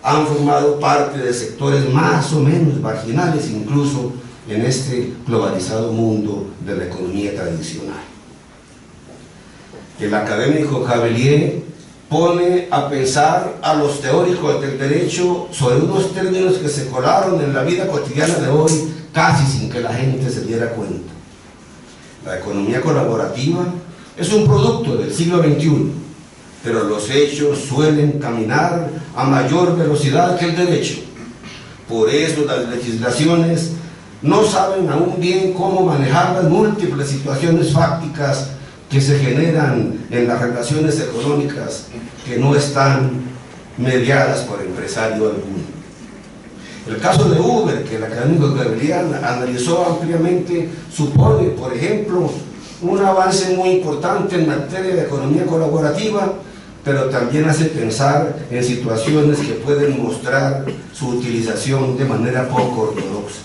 han formado parte de sectores más o menos marginales, incluso en este globalizado mundo de la economía tradicional. El académico Cavelier pone a pensar a los teóricos del derecho sobre unos términos que se colaron en la vida cotidiana de hoy casi sin que la gente se diera cuenta. La economía colaborativa es un producto del siglo XXI, pero los hechos suelen caminar a mayor velocidad que el derecho. Por eso las legislaciones no saben aún bien cómo manejar las múltiples situaciones fácticas que se generan en las relaciones económicas que no están mediadas por empresario alguno. El caso de Uber, que el académico Cavelier analizó ampliamente, supone, por ejemplo, un avance muy importante en materia de economía colaborativa, pero también hace pensar en situaciones que pueden mostrar su utilización de manera poco ortodoxa.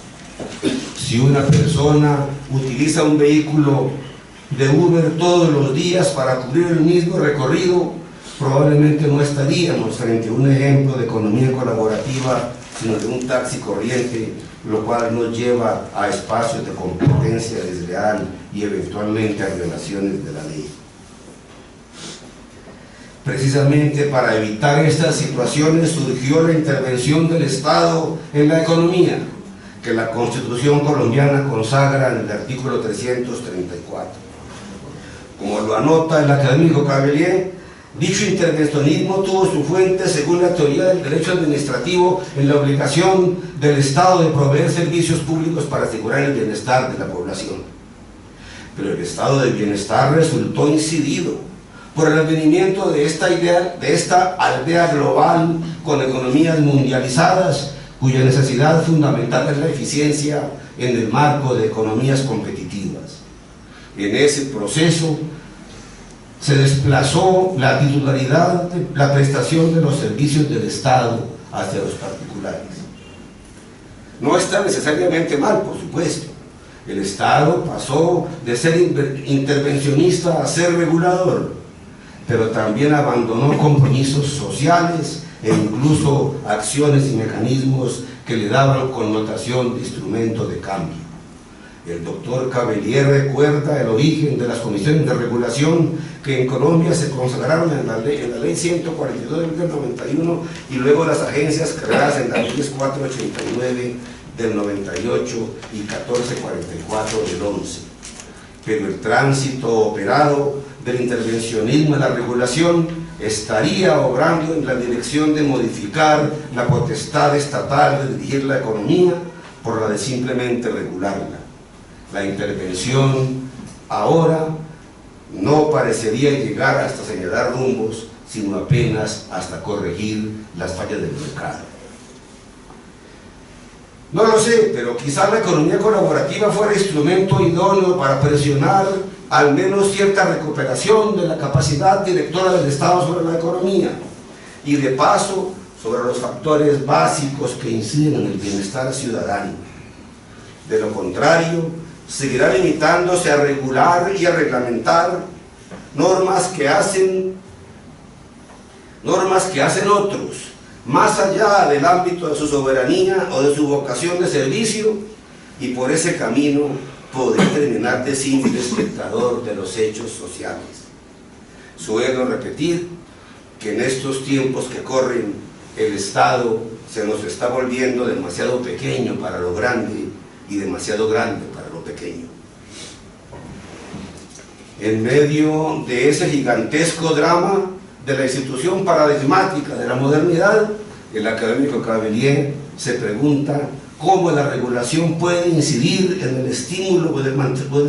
Si una persona utiliza un vehículo de Uber todos los días para cubrir el mismo recorrido, probablemente no estaríamos frente a un ejemplo de economía colaborativa, sino de un taxi corriente, lo cual nos lleva a espacios de competencia desleal y eventualmente a violaciones de la ley. Precisamente para evitar estas situaciones surgió la intervención del Estado en la economía, que la Constitución colombiana consagra en el artículo 334. Como lo anota el académico Cavelier, dicho intervencionismo tuvo su fuente, según la teoría del derecho administrativo, en la obligación del Estado de proveer servicios públicos para asegurar el bienestar de la población. Pero el estado de bienestar resultó incidido por el advenimiento de esta aldea global con economías mundializadas, cuya necesidad fundamental es la eficiencia en el marco de economías competitivas. En ese proceso se desplazó la titularidad de la prestación de los servicios del Estado hacia los particulares. No está necesariamente mal, por supuesto. El Estado pasó de ser intervencionista a ser regulador, pero también abandonó compromisos sociales e incluso acciones y mecanismos que le daban connotación de instrumento de cambio. El doctor Cavelier recuerda el origen de las comisiones de regulación que en Colombia se consagraron en la ley 142 del 91 y luego las agencias creadas en las leyes 489 del 98 y 1444 del 11. Pero el tránsito operado del intervencionismo en la regulación estaría obrando en la dirección de modificar la potestad estatal de dirigir la economía por la de simplemente regularla. La intervención ahora no parecería llegar hasta señalar rumbos, sino apenas hasta corregir las fallas del mercado. No lo sé, pero quizás la economía colaborativa fuera instrumento idóneo para presionar al menos cierta recuperación de la capacidad directora del Estado sobre la economía y de paso sobre los factores básicos que inciden en el bienestar ciudadano. De lo contrario, seguirá limitándose a regular y a reglamentar normas que hacen otros, más allá del ámbito de su soberanía o de su vocación de servicio, y por ese camino podría terminar de simple espectador de los hechos sociales. Suelo repetir que en estos tiempos que corren el Estado se nos está volviendo demasiado pequeño para lo grande y demasiado grande para lo pequeño. En medio de ese gigantesco drama de la institución paradigmática de la modernidad, el académico Cavelier se pregunta cómo la regulación puede incidir en el estímulo o el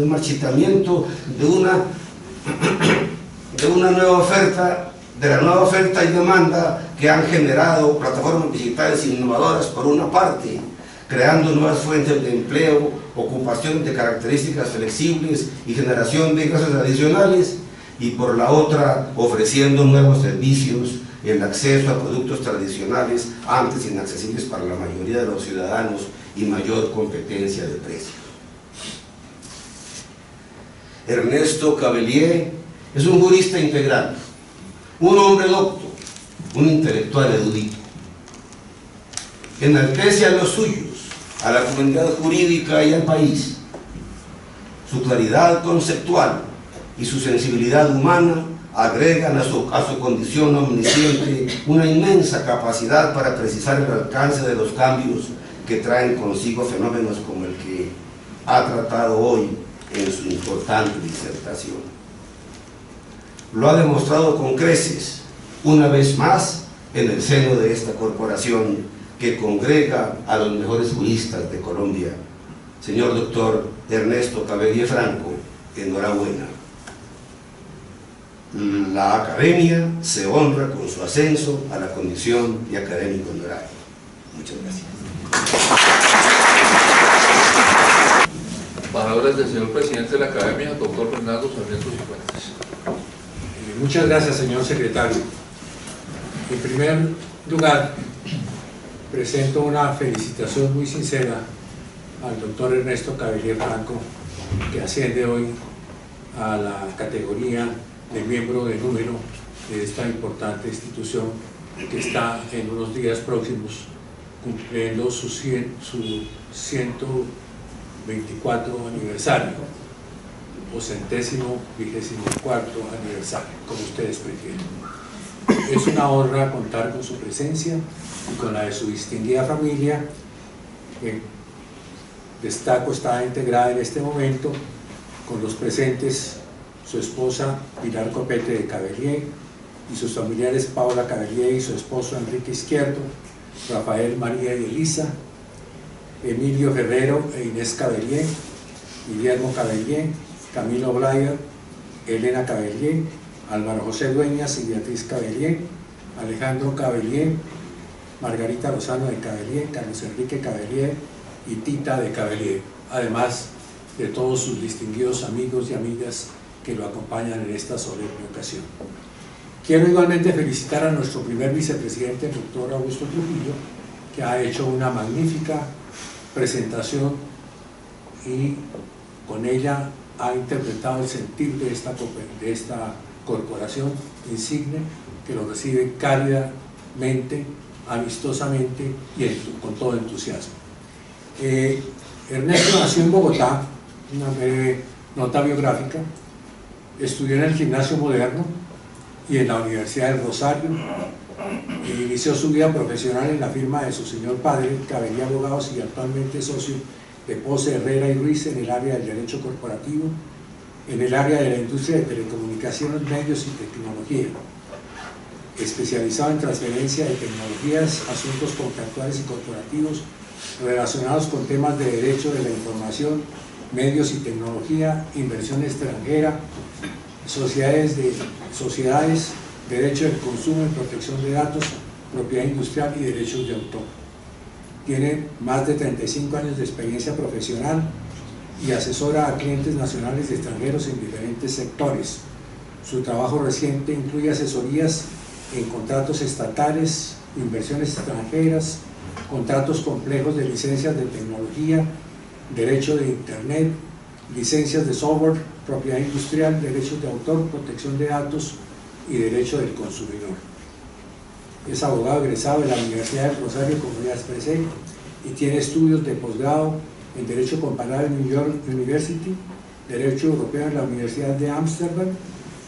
marchitamiento de una nueva oferta, de la nueva oferta y demanda que han generado plataformas digitales innovadoras por una parte, creando nuevas fuentes de empleo, ocupación de características flexibles y generación de ingresos adicionales, y por la otra ofreciendo nuevos servicios, el acceso a productos tradicionales antes inaccesibles para la mayoría de los ciudadanos y mayor competencia de precios. Ernesto Cavelier es un jurista integral, un hombre docto, un intelectual erudito. Enaltece a los suyos, a la comunidad jurídica y al país. Su claridad conceptual y su sensibilidad humana agregan a su condición omnisciente una inmensa capacidad para precisar el alcance de los cambios que traen consigo fenómenos como el que ha tratado hoy en su importante disertación. Lo ha demostrado con creces, una vez más, en el seno de esta corporación que congrega a los mejores juristas de Colombia. Señor doctor Ernesto Cavelier Franco, enhorabuena. La academia se honra con su ascenso a la condición de académico honorario. Muchas gracias. Palabras del señor presidente de la academia, doctor Fernando Sarmiento Cifuentes. Muchas gracias, señor secretario. En primer lugar, presento una felicitación muy sincera al doctor Ernesto Cavelier Franco, que asciende hoy a la categoría de miembro de número de esta importante institución que está en unos días próximos cumpliendo su 124 aniversario o 124 aniversario, como ustedes prefieren. Es una honra contar con su presencia y con la de su distinguida familia, que destaco está integrada en este momento con los presentes: su esposa Pilar Copete de Cavelier y sus familiares Paula Cavelier y su esposo Enrique Izquierdo, Rafael, María y Elisa, Emilio Guerrero e Inés Cavelier, Guillermo Cavelier, Camilo Blayer, Elena Cavelier, Álvaro José Dueñas y Beatriz Cavelier, Alejandro Cavelier, Margarita Lozano de Cavelier, Carlos Enrique Cavelier y Tita de Cavelier, además de todos sus distinguidos amigos y amigas que lo acompañan en esta solemne ocasión. Quiero igualmente felicitar a nuestro primer vicepresidente, el doctor Augusto Trujillo, que ha hecho una magnífica presentación y con ella ha interpretado el sentir de esta corporación insigne, que lo recibe cálidamente, amistosamente y con todo entusiasmo. Ernesto nació en Bogotá, una breve nota biográfica. Estudió en el Gimnasio Moderno y en la Universidad del Rosario. Inició su vida profesional en la firma de su señor padre, Cavelier Abogados, y actualmente socio de Pose, Herrera y Ruiz en el área del derecho corporativo, en el área de la industria de telecomunicaciones, medios y tecnología. Especializado en transferencia de tecnologías, asuntos contractuales y corporativos relacionados con temas de derecho de la información, medios y tecnología, inversión extranjera, sociedades, derecho del consumo y protección de datos, propiedad industrial y derechos de autor. Tiene más de 35 años de experiencia profesional y asesora a clientes nacionales y extranjeros en diferentes sectores. Su trabajo reciente incluye asesorías en contratos estatales, inversiones extranjeras, contratos complejos de licencias de tecnología, derecho de Internet, licencias de software, propiedad industrial, derechos de autor, protección de datos y derecho del consumidor. Es abogado egresado de la Universidad del Rosario, como ya expresé, y tiene estudios de posgrado en Derecho Comparado en New York University, Derecho Europeo en la Universidad de Ámsterdam,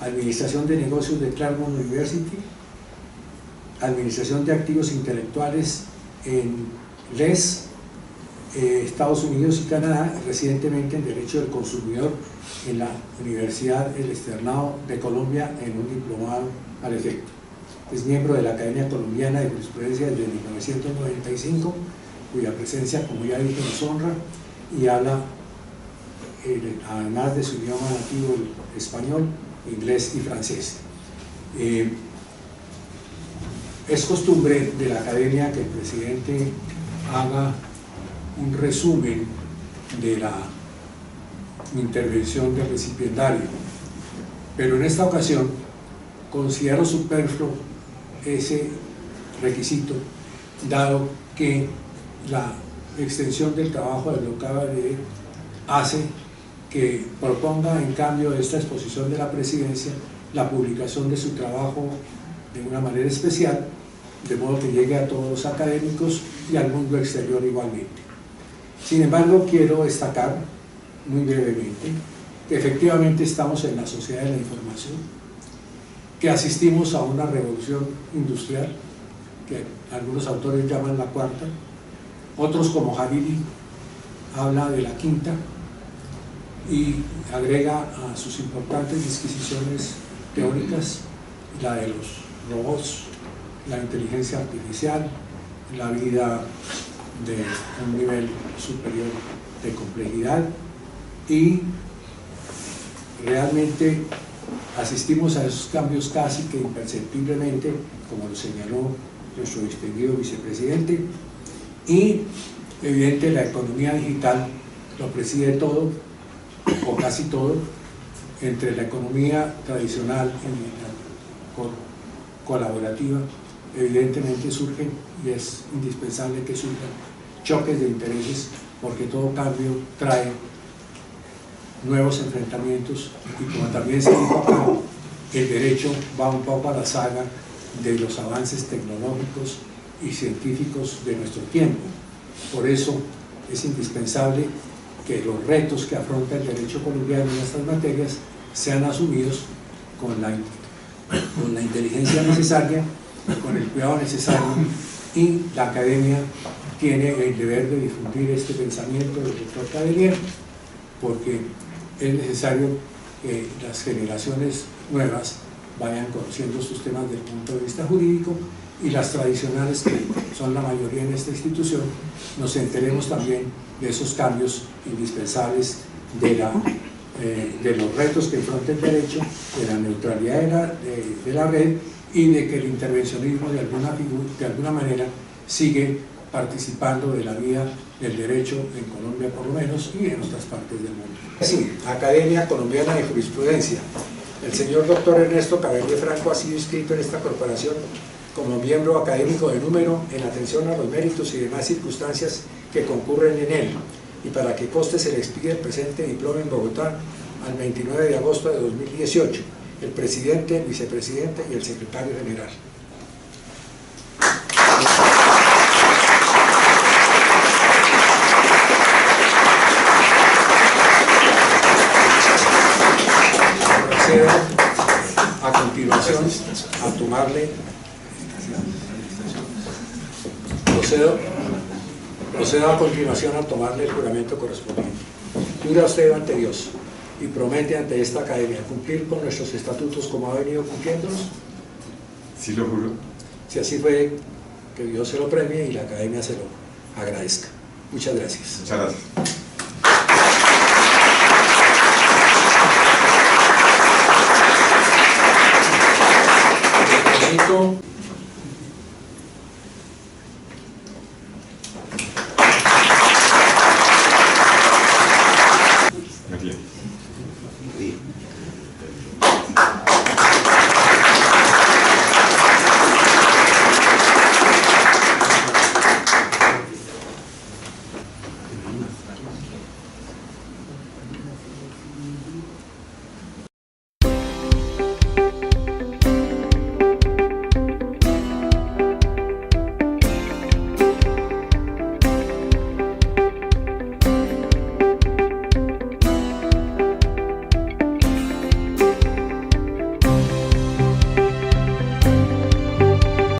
Administración de Negocios de Claremont University, Administración de Activos Intelectuales en LES, Estados Unidos y Canadá, recientemente en Derecho del Consumidor en la Universidad El Externado de Colombia en un diplomado al efecto. Es miembro de la Academia Colombiana de Jurisprudencia desde 1995, cuya presencia, como ya dije, nos honra, y habla, además de su idioma nativo, el español, inglés y francés. Es costumbre de la Academia que el presidente haga un resumen de la intervención del recipiendario, pero en esta ocasión considero superfluo ese requisito, dado que la extensión del trabajo del local hace que proponga, en cambio de esta exposición de la presidencia, la publicación de su trabajo de una manera especial, de modo que llegue a todos los académicos y al mundo exterior igualmente. Sin embargo, quiero destacar muy brevemente que efectivamente estamos en la sociedad de la información, que asistimos a una revolución industrial, que algunos autores llaman la cuarta, otros como Hariri habla de la quinta, y agrega a sus importantes disquisiciones teóricas la de los robots, la inteligencia artificial, la vida de un nivel superior de complejidad, y realmente asistimos a esos cambios casi que imperceptiblemente, como lo señaló nuestro distinguido vicepresidente, y evidente la economía digital lo preside todo, o casi todo, entre la economía tradicional y la colaborativa. Evidentemente surgen, y es indispensable que surjan, choques de intereses, porque todo cambio trae nuevos enfrentamientos, y como también se dijo acá, el derecho va un poco a la saga de los avances tecnológicos y científicos de nuestro tiempo. Por eso es indispensable que los retos que afronta el derecho colombiano en estas materias sean asumidos con la inteligencia necesaria, con el cuidado necesario, y la academia tiene el deber de difundir este pensamiento del doctor Cavelier, porque es necesario que las generaciones nuevas vayan conociendo sus temas desde el punto de vista jurídico, y las tradicionales, que son la mayoría en esta institución, nos enteremos también de esos cambios indispensables de la de los retos que enfrenta el derecho, de la neutralidad de la red y de que el intervencionismo de alguna manera sigue participando de la vida del derecho en Colombia por lo menos y en otras partes del mundo. Sí, Academia Colombiana de Jurisprudencia. El señor doctor Ernesto Caberle Franco ha sido inscrito en esta corporación como miembro académico de número en atención a los méritos y demás circunstancias que concurren en él, y para que conste se le expide el presente diploma en Bogotá al 29 de agosto de 2018, el presidente, el vicepresidente y el secretario general. Procedo a continuación a tomarle procedo a continuación a tomarle el juramento correspondiente. Jura usted ante Dios y promete ante esta academia cumplir con nuestros estatutos como ha venido cumpliéndolos. Sí, lo juro. Si así fue, que Dios se lo premie y la academia se lo agradezca. Muchas gracias. Muchas gracias. Permito